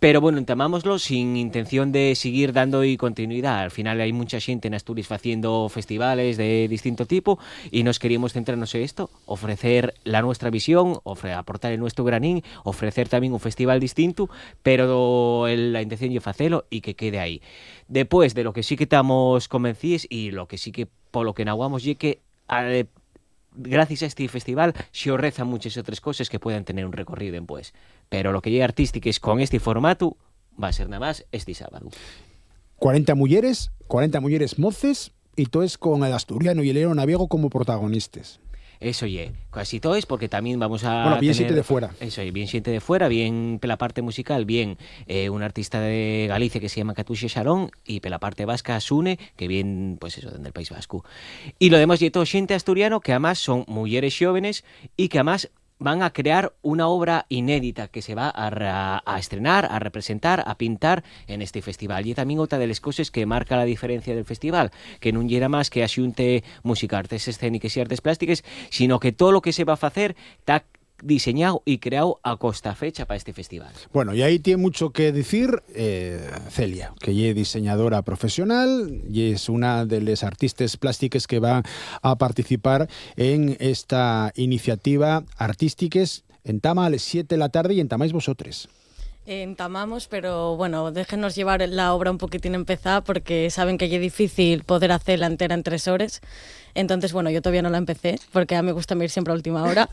Pero bueno, entamámoslo sin intención de seguir dando continuidad. Al final hay mucha gente en Asturias haciendo festivales de distinto tipo y nos queríamos centrarnos en esto, ofrecer la nuestra visión, aportar el nuestro granín, ofrecer también un festival distinto, pero la intención es hacerlo y que quede ahí. Después de lo que sí que estamos convencidos y lo que sí que por lo que naguamos y que gracias a este festival se orrezan muchas otras cosas que puedan tener un recorrido después. Pero lo que llega artístico es con este formato va a ser nada más este sábado. 40 mujeres moces y todo es con el asturiano y el León Naviego como protagonistas. Eso casi todo es porque también vamos a bien tener, xente de fuera. Eso bien xente de fuera, bien pela parte musical, bien un artista de Galicia que se llama Catuxe Xarón y pela parte vasca Sune, que bien, pues eso, del País Vasco. Y lo demás todo xente asturiano que además son mujeres jóvenes y que además van a crear una obra inédita que se va a estrenar, a representar, a pintar en este festival. Y también otra de las cosas que marca la diferencia del festival, que no llega más que axunte música, artes escénicas y artes plásticas, sino que todo lo que se va a hacer está diseñado y creado a costa fecha para este festival. Bueno, y ahí tiene mucho que decir Celia, que es diseñadora profesional y es una de las artistas plásticas que va a participar en esta iniciativa artísticas. Entama a las 7 de la tarde y entamáis vosotros. Entamamos, pero bueno, déjenos llevar la obra un poquitín empezada porque saben que es difícil poder hacerla entera en 3 horas. Entonces, bueno, yo todavía no la empecé porque a mí me gusta ir siempre a última hora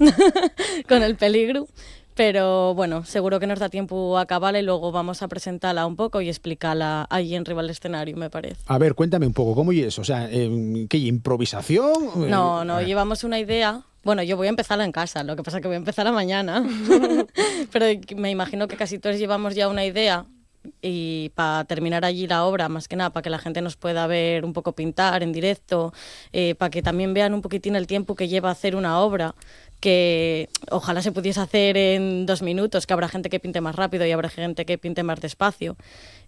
con el peligro. Pero bueno, seguro que nos da tiempo a acabarla y luego vamos a presentarla un poco y explicarla allí en rival del escenario, me parece. A ver, cuéntame un poco, ¿cómo es eso? O sea, ¿qué improvisación? No, llevamos una idea. Bueno, yo voy a empezarla en casa, lo que pasa es que voy a empezarla mañana. Pero me imagino que casi todos llevamos ya una idea y para terminar allí la obra, más que nada, para que la gente nos pueda ver un poco pintar en directo, para que también vean un poquitín el tiempo que lleva hacer una obra, que ojalá se pudiese hacer en 2 minutos, que habrá gente que pinte más rápido y habrá gente que pinte más despacio.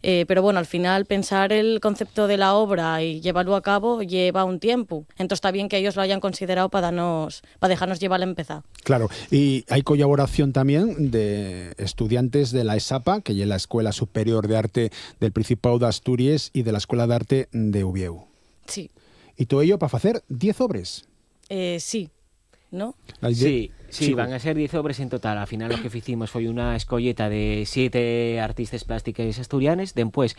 Pero bueno, al final pensar el concepto de la obra y llevarlo a cabo lleva un tiempo. Entonces está bien que ellos lo hayan considerado para dejarnos llevarla a empezar. Claro, y hay colaboración también de estudiantes de la ESAPA, que es la Escuela Superior de Arte del Principado de Asturias y de la Escuela de Arte de Ubieu. Sí. Y todo ello para hacer 10 obras. Sí. ¿No? Sí, van a ser 10 obras en total. Al final lo que hicimos fue una escolleta de 7 artistas plásticas asturianes, después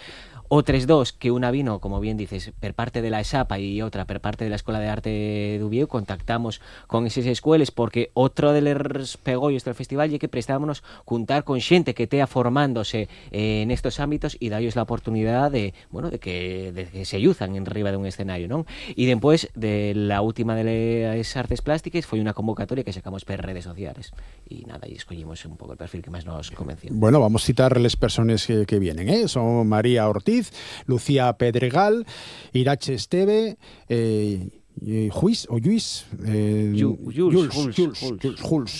otras 2, que una vino, como bien dices, per parte de la ESAPA y otra per parte de la Escuela de Arte de Ubieu. Contactamos con esas escuelas porque otro de los pegollos del festival es que prestábamos juntar con gente que esté formándose en estos ámbitos y darles la oportunidad de que se ayudan en arriba de un escenario, ¿no? Y después de la última de las artes plásticas fue una convocatoria que sacamos per redes sociales y nada, y escogimos un poco el perfil que más nos convenció. Bueno, vamos a citar las personas que vienen, ¿eh? Son María Ortiz, Lucía Pedregal, Irache Esteve, Jules.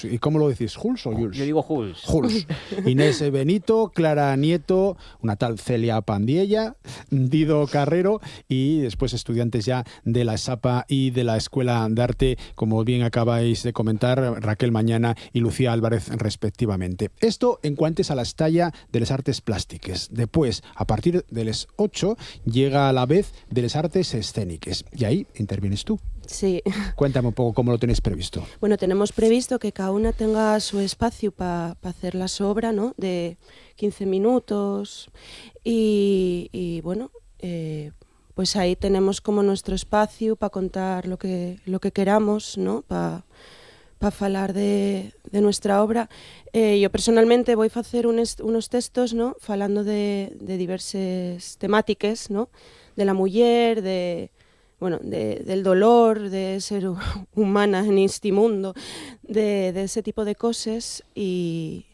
¿Y cómo lo decís? ¿Jules o Jules? Yo digo Jules. Jules. Inés Benito, Clara Nieto, una tal Celia Pandiella, Dido Carrero y después estudiantes ya de la ESAPA y de la Escuela de Arte, como bien acabáis de comentar, Raquel Mañana y Lucía Álvarez respectivamente. Esto en cuanto a la estalla de las artes plásticas. Después, a partir de las 8, llega a la vez de las artes escénicas. Y ahí intervienes tú. Sí. Cuéntame un poco cómo lo tenéis previsto. Bueno, tenemos previsto que cada una tenga su espacio para hacer la obra, ¿no? De 15 minutos y bueno, pues ahí tenemos como nuestro espacio para contar lo que queramos, ¿no? Para falar de nuestra obra. Yo personalmente voy a facer unos textos, ¿no? Falando de diversas temáticas, ¿no? De la muller, del dolor, de ser humana en este mundo, de ese tipo de cosas y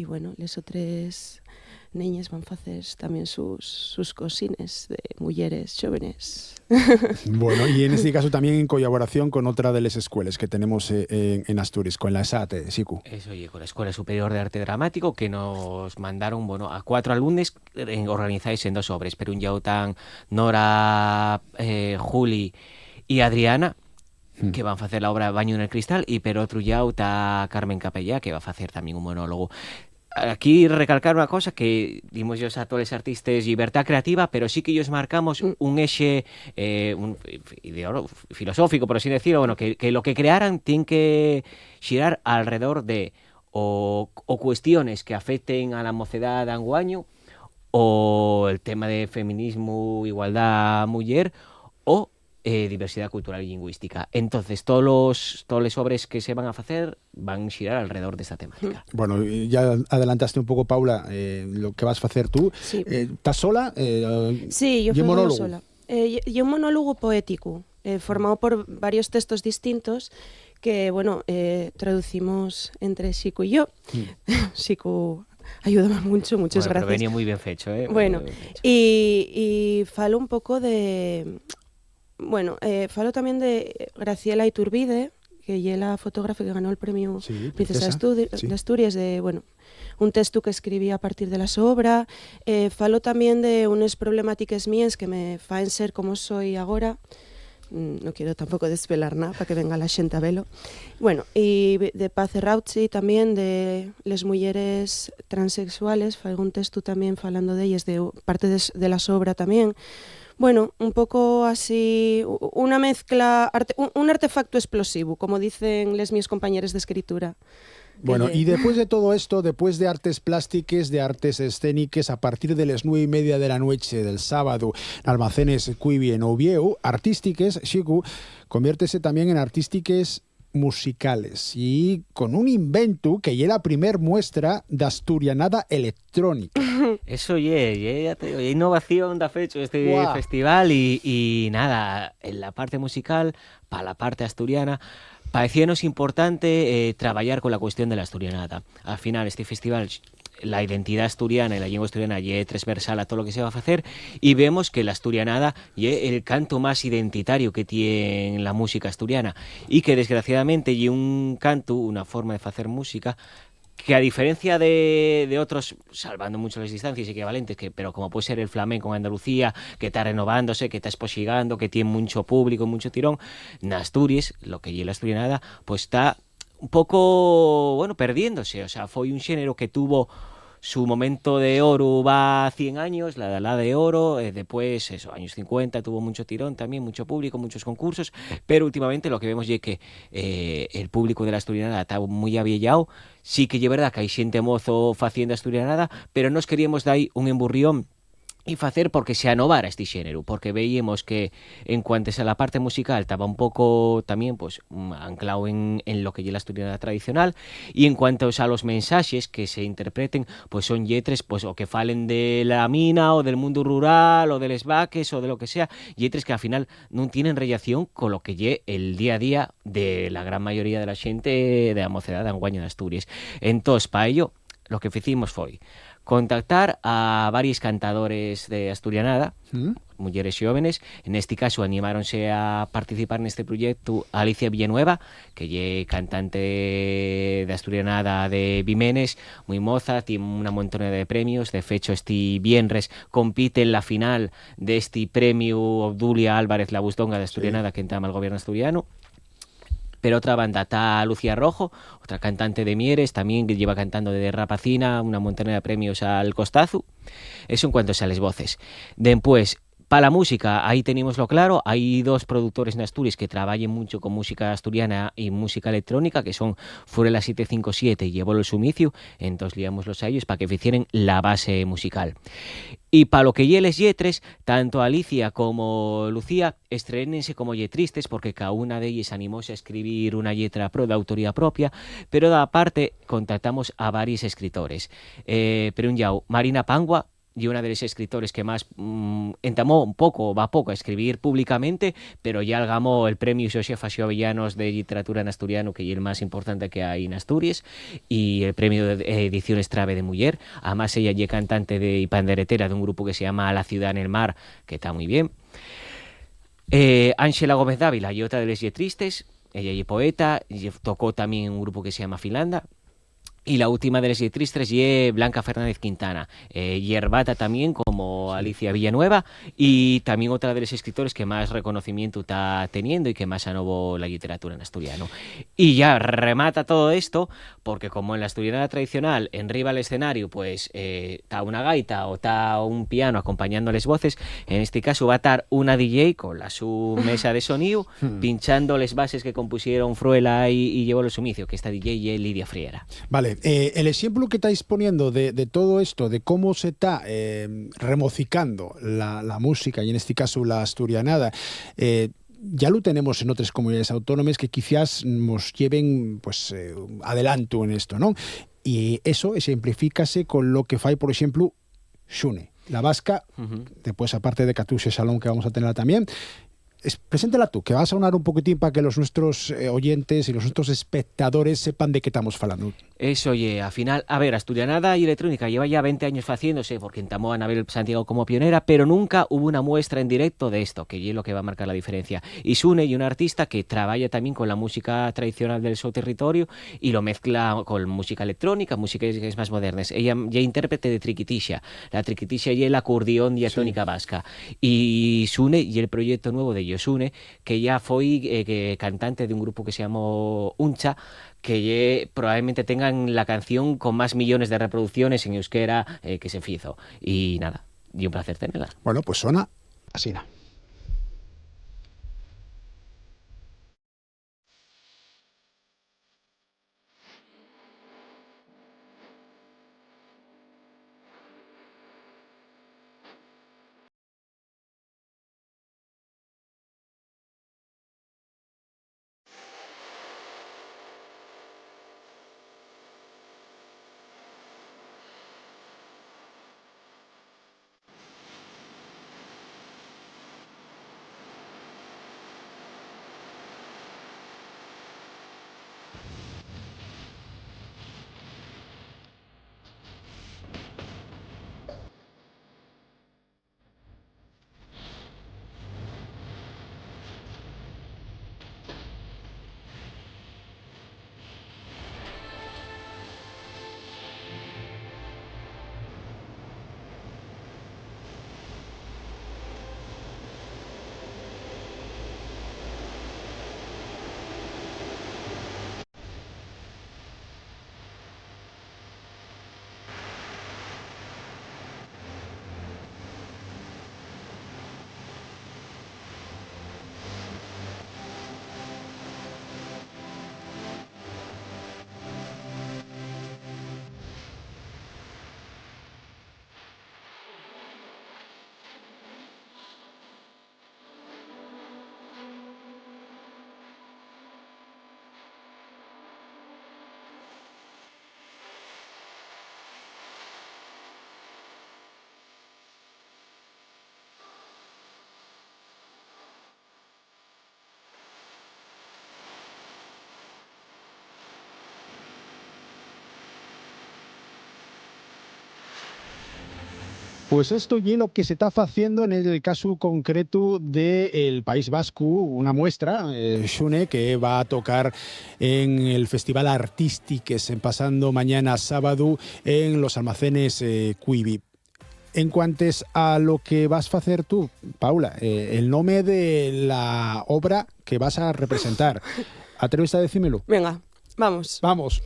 bueno, les otras neñas van facer tamén sus cosines de mulleres jóvenes. Bueno, y en este caso también en colaboración con otra de las escuelas que tenemos en Asturias, con la SAT, Sicu. Eso, y con la Escuela Superior de Arte Dramático, que nos mandaron, a 4 alumnos organizados en 2 obras, pero un yaután Nora, Juli y Adriana, que van a hacer la obra Baño en el Cristal, y pero otro yauta Carmen Capellá, que va a hacer también un monólogo. Aquí recalcar una cosa que dimos yo a todos los artistas libertad creativa, pero sí que ellos marcamos un eje filosófico, por así decirlo, bueno, que lo que crearan tiene que girar alrededor de o cuestiones que afecten a la mocedad de anguaño, o el tema de feminismo, igualdad, mujer, o diversidad cultural y lingüística. Entonces, todas las obras que se van a hacer van a girar alrededor de esta temática. Bueno, ya adelantaste un poco, Paula, lo que vas a hacer tú. Sí. ¿Estás sola? Sí, yo monólogo sola. Y un monólogo poético, formado por varios textos distintos que, bueno, traducimos entre Sicu y yo. Sicu ayúdame mucho, muchas gracias. Pero venía muy bien fecho, ¿eh? Bueno, y falo un poco de... Bueno, falo también de Graciela Iturbide, que es la fotógrafa que ganó el premio Princesa de Asturias, de, bueno, un texto que escribí a partir de la obra. Falo también de unas problemáticas mías que me faen ser como soy ahora. No quiero tampoco desvelar nada para que venga la xente a velo. Bueno, y de Paz Rauchi también, de las mujeres transexuales, fai un texto también falando de ellas, de parte de la obra también. Bueno, un poco así, una mezcla, un artefacto explosivo, como dicen les mis compañeros de escritura. Bueno, y después de todo esto, después de artes plásticas, de artes escénicas, a partir de las 9:30 de la noche del sábado, en Almacenes Cuivi en Oviedo, artísticas, Sicu, conviértese también en artísticas musicales y con un invento que ya la primer muestra de asturianada electrónica. Eso ya te digo, innovación da fecho este festival y nada, en la parte musical, para la parte asturiana, parecíanos importante trabajar con la cuestión de la asturianada. Al final, este festival, la identidad asturiana y la lengua asturiana es transversal a todo lo que se va a hacer, y vemos que la asturianada es el canto más identitario que tiene la música asturiana, y que desgraciadamente es un canto, una forma de hacer música que, a diferencia de otros, salvando mucho las distancias equivalentes, pero como puede ser el flamenco en Andalucía, que está renovándose, que está exposigando, que tiene mucho público, mucho tirón, en Asturias, lo que es la asturianada, pues está un poco, bueno, perdiéndose. O sea, fue un género que tuvo su momento de oro va 100 años, la de oro, después, años 50, tuvo mucho tirón también, mucho público, muchos concursos, pero últimamente lo que vemos es que el público de la asturianada está muy aviellado. Sí que es verdad que hay xente mozo faciendo asturianada, pero nos queríamos dar un emburrión y facer porque se anovara este xénero, porque veíamos que en cuanto a la parte musical estaba un poco también pues anclado en lo que es la asturianada tradicional, y en cuanto a los mensajes que se interpreten, pues son lletres pues o que falen de la mina o del mundo rural o de les vaques o de lo que sea, lletres que al final no tienen relación con lo que es el día a día de la gran mayoría de la xente de la mocedad de Anguaño de Asturias. Entonces, para ello, lo que hicimos fue contactar a varios cantadores de asturianada, mujeres jóvenes. En este caso animáronse a participar en este proyecto Alicia Villanueva, que es cantante de asturianada de Vimenes, muy moza, tiene una montona de premios. De hecho, este viernes compite en la final de este premio Obdulia Álvarez La Bustonga de asturianada que entama el gobierno asturiano. Pero otra banda está Lucía Rojo, otra cantante de Mieres, también que lleva cantando de Rapacina, una montona de premios al Costazu. Eso en cuanto a las voces. Después, para la música, ahí teníamoslo claro, hay 2 productores en Asturias que trabajan mucho con música asturiana y música electrónica, que son Furela 757 y Evolo el Sumicio, entonces liámoslos a ellos para que hicieran la base musical. Y para lo que lle les lletres, tanto Alicia como Lucía estrenense como lletristes porque cada una de ellas animóse a escribir una lletra de autoría propia, pero da parte contratamos a varios escritores. Pero un llau, Marina Pangua, y una de los escritores que más entamó un poco, va poco a escribir públicamente, pero ya ganó el premio Xosé Faxio Avellanos de literatura en asturiano, que es el más importante que hay en Asturias, y el premio de ediciones Trave de Muller. Además ella es cantante y panderetera de un grupo que se llama La Ciudad en el Mar, que está muy bien. Ángela Gómez Dávila y otra de los letristes, ella es poeta, y tocó también en un grupo que se llama Filanda. Y la última de las letristas es Blanca Fernández Quintana, yerbata también como Alicia Villanueva, y también otra de los escritores que más reconocimiento está teniendo y que más anovó la literatura en asturiano. Y ya remata todo esto, porque como en la asturiana tradicional, en riba al escenario, pues está una gaita o está un piano acompañando las voces, en este caso va a estar una DJ con su mesa de sonido, pinchando las bases que compusieron Fruela y llevó el sumicio, que esta DJ es Lidia Friera. Vale. El ejemplo que estáis poniendo de todo esto, de cómo se está remocicando la música y en este caso la asturianada, ya lo tenemos en otras comunidades autónomas que quizás nos lleven pues adelanto en esto, ¿no? Y eso ejemplifícase con lo que fai, por ejemplo, Xune, la vasca, después aparte de Catuxe Salón que vamos a tener también. Preséntela tú, que va a sonar un poquitín para que los nuestros oyentes y los nuestros espectadores sepan de qué estamos hablando. Eso, oye, al final, a ver, asturianada y electrónica lleva ya 20 años haciéndose, porque entamó a Anabel Santiago como pionera, pero nunca hubo una muestra en directo de esto, que es lo que va a marcar la diferencia. Y Xune y una artista que trabaja también con la música tradicional del su territorio y lo mezcla con música electrónica, música que es más moderna. Ella ya intérprete de triquitisha. La triquitisha y el acordeón diatónica vasca. Y Xune y el proyecto nuevo de Xune, que ya fue cantante de un grupo que se llamó Uncha, que probablemente tengan la canción con más millones de reproducciones en euskera que se hizo. Y nada, y un placer tenerla. Bueno, pues suena así. Pues esto y lo que se está haciendo en el caso concreto del País Vasco, una muestra, Xune, que va a tocar en el Festival Artístiques, en pasando mañana sábado en los almacenes Cuivi. En cuanto a lo que vas a hacer tú, Paula, el nombre de la obra que vas a representar, ¿atreves a decírmelo? Venga, vamos. Vamos.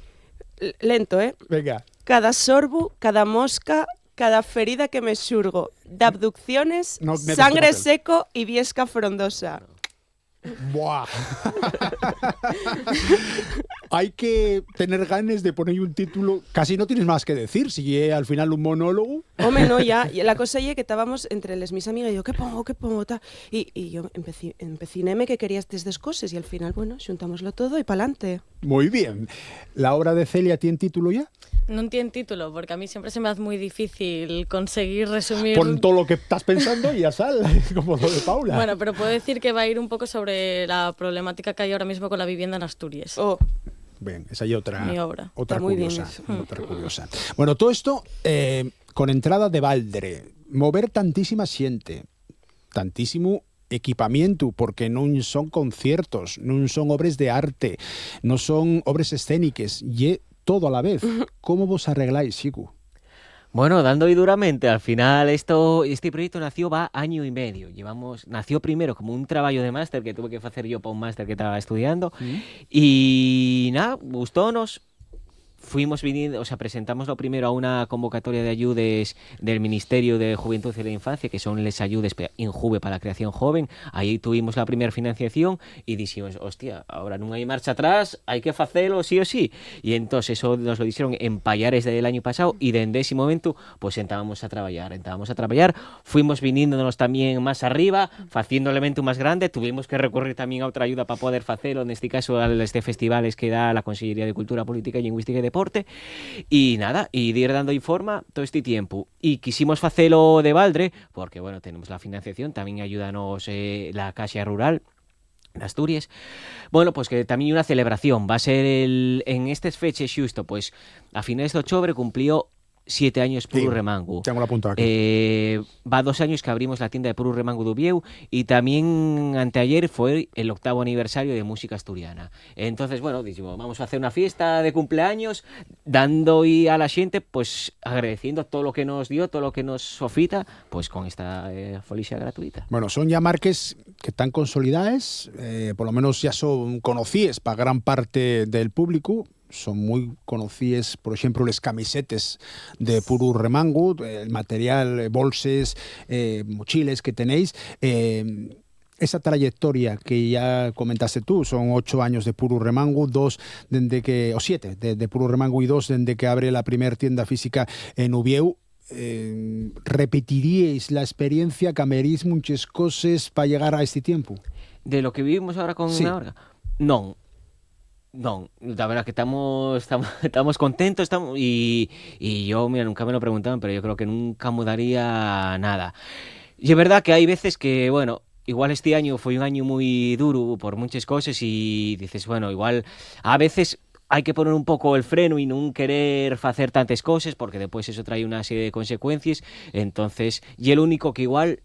Lento, ¿eh? Venga. Cada sorbo, cada mosca, cada ferida que me xurgo, de abducciones, no, sangre seco y viesca frondosa. Buah. Hay que tener ganas de poner un título, casi no tienes más que decir, si es al final un monólogo. Home, no, ya, la cosa es que estábamos entre mis amigas y yo, ¿qué pongo, tal? Y yo empecinéme que quería estas cosas y al final, bueno, xuntámoslo todo y pa'lante. Muy bien. ¿La obra de Celia tiene título ya? No tiene título, porque a mí siempre se me hace muy difícil conseguir resumir... Pon todo lo que estás pensando y ya sale, como lo de Paula. Bueno, pero puedo decir que va a ir un poco sobre la problemática que hay ahora mismo con la vivienda en Asturias. Oh. Bien, esa y otra, Mi obra. otra Está muy curiosa. bien Otra curiosa. Bueno, todo esto con entrada de balde, mover tantísima xente, tantísimo equipamiento, porque non son conciertos, non son obras de arte, non son obras escénicas, y todo a la vez. ¿Cómo vos arregláis, Xicu? Bueno, dando y duramente, al final este proyecto nació va año y medio. Nació primero como un trabajo de máster que tuve que hacer yo para un máster que estaba estudiando. Y nada, gustónos. Fuimos viniendo, o sea, presentamos lo primero a una convocatoria de ayudes del Ministerio de Juventud y la Infancia, que son les ayudes Injuve para la creación joven. Ahí tuvimos la primera financiación y dijimos, hostia, ahora no hay marcha atrás, hay que hacerlo sí o sí. Y entonces eso nos lo hicieron en Payares del año pasado y desde ese momento pues entrábamos a trabajar. Fuimos viniéndonos también más arriba, haciendo el evento más grande. Tuvimos que recurrir también a otra ayuda para poder hacerlo, en este caso a este festivales que da la Consellería de Cultura, Política, Lingüística y Deporte. Y nada, y de ir dando forma todo este tiempo. Y quisimos hacerlo de balde, porque bueno, tenemos la financiación, también ayúdanos la Caixa Rural de Asturias. Bueno, pues que también una celebración. Va a ser en estas fechas justo, pues a finales de octubre cumplió 7 años Puru Remangu. Tengo la punta aquí. Va 2 años que abrimos la tienda de Puru Remangu d'Ubieu y también anteayer fue el 8º aniversario de música asturiana. Entonces, bueno, dijimos, vamos a hacer una fiesta de cumpleaños dando y a la gente, pues agradeciendo todo lo que nos dio, todo lo que nos sofita, pues con esta folicia gratuita. Bueno, son ya marques que están consolidadas, por lo menos ya son conocidas para gran parte del público. Son muy conocidas, por ejemplo, las camisetas de Puru Remangu, el material, bolses, mochiles que tenéis. Esa trayectoria que ya comentaste tú, son 8 años de Puru Remangu, 7 de Puru Remangu y 2 desde que abre la primera tienda física en Ubieu. ¿Repetiríais la experiencia, cambiaríais muchas cosas para llegar a este tiempo? ¿De lo que vivimos ahora con Sí. Orga? No, la verdad que estamos contentos y yo, mira, nunca me lo preguntaban, pero yo creo que nunca mudaría nada. Y es verdad que hay veces que, bueno, igual este año fue un año muy duro por muchas cosas y dices, bueno, igual a veces hay que poner un poco el freno y no querer hacer tantas cosas porque después eso trae una serie de consecuencias. Entonces, y el único que igual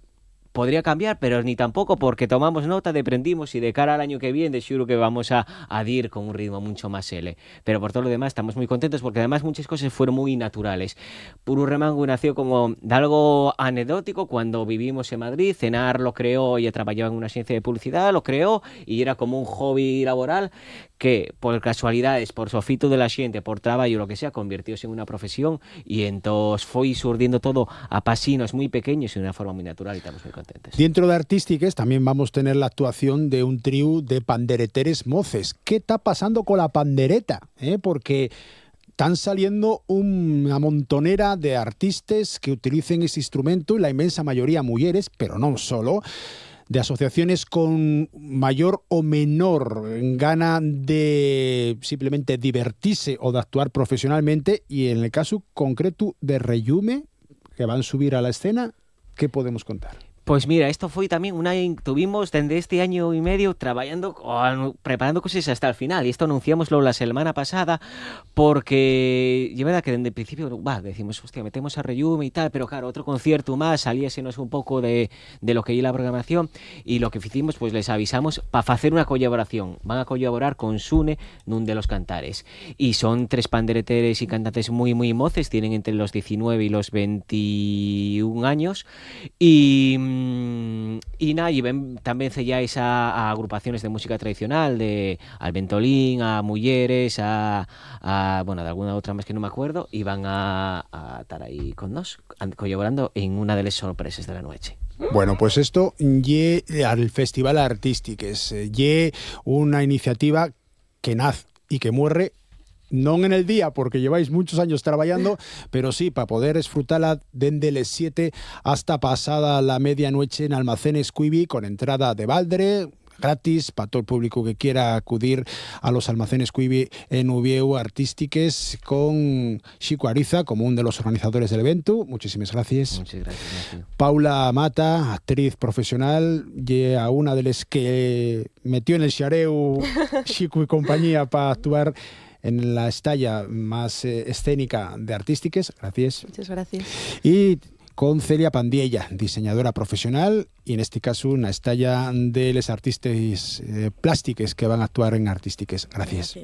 podría cambiar, pero ni tampoco, porque tomamos nota, aprendimos y de cara al año que viene seguro que vamos a ir con un ritmo mucho más L. Pero por todo lo demás estamos muy contentos porque además muchas cosas fueron muy naturales. Puru Remangu nació como de algo anecdótico cuando vivimos en Madrid. Cenar lo creó, ella trabajaba en una agencia de publicidad, lo creó y era como un hobby laboral que por casualidades, por sofito de la xente, por trabajo o lo que sea, convirtióse en una profesión y entonces fue surdiendo todo a pasinos muy pequeños y de una forma muy natural y estamos muy contentos. Dentro de artísticas también vamos a tener la actuación de un trío de pandereteres moces. ¿Qué está pasando con la pandereta? Porque están saliendo una montonera de artistas que utilicen ese instrumento y la inmensa mayoría mujeres, pero no solo, de asociaciones con mayor o menor gana de simplemente divertirse o de actuar profesionalmente y en el caso concreto de Reyume, que van a subir a la escena, ¿qué podemos contar? Pues mira, esto fue también tuvimos desde este año y medio trabajando, preparando cosas hasta el final, y esto anunciámoslo la semana pasada, porque es verdad que desde el principio decimos, hostia, metemos a Reyume y tal, pero claro, otro concierto más, salíasenos un poco de lo que es la programación, y lo que hicimos, pues les avisamos para hacer una colaboración. Van a colaborar con Sune, nun de los cantares, y son 3 pandereteres y cantantes muy, muy moces, tienen entre los 19 y los 21 años, y nada, y ven, también selláis a agrupaciones de música tradicional, al Ventolín, a Mulleres, bueno, de alguna otra más que no me acuerdo, y van a estar ahí con nos, colaborando en una de las sorpresas de la noche. Bueno, pues esto ye al Festival Artístiques, ye una iniciativa que nace y que muere non en el día, porque lleváis muchos años trabajando, pero sí, para poder disfrutarla desde las 7 hasta pasada la medianoche en Almacenes Quibi, con entrada de Valdre, gratis para todo el público que quiera acudir a los Almacenes Quibi en Uvieu Artístiques, con Xico Ariza como uno de los organizadores del evento. Muchísimas gracias. Muchas gracias, Matthew. Paula Mata, actriz profesional, y a una de las que metió en el xareu Xico y compañía para actuar en la estalla más escénica de Artístiques. Gracias. Muchas gracias. Y con Celia Pandiella, diseñadora profesional, y en este caso una estalla de los artistas plásticos que van a actuar en Artístiques. Gracias.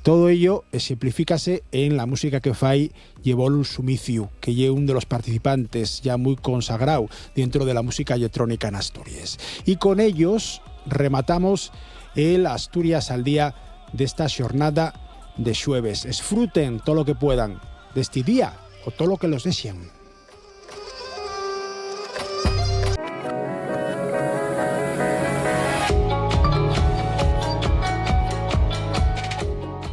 Todo ello ejemplifícase en la música que fai Llevol Sumiciu, que es uno de los participantes ya muy consagrado dentro de la música electrónica en Asturias. Y con ellos rematamos el Asturias al Día de esta jornada de xueves. Disfruten todo lo que puedan de este día o todo lo que los deseen.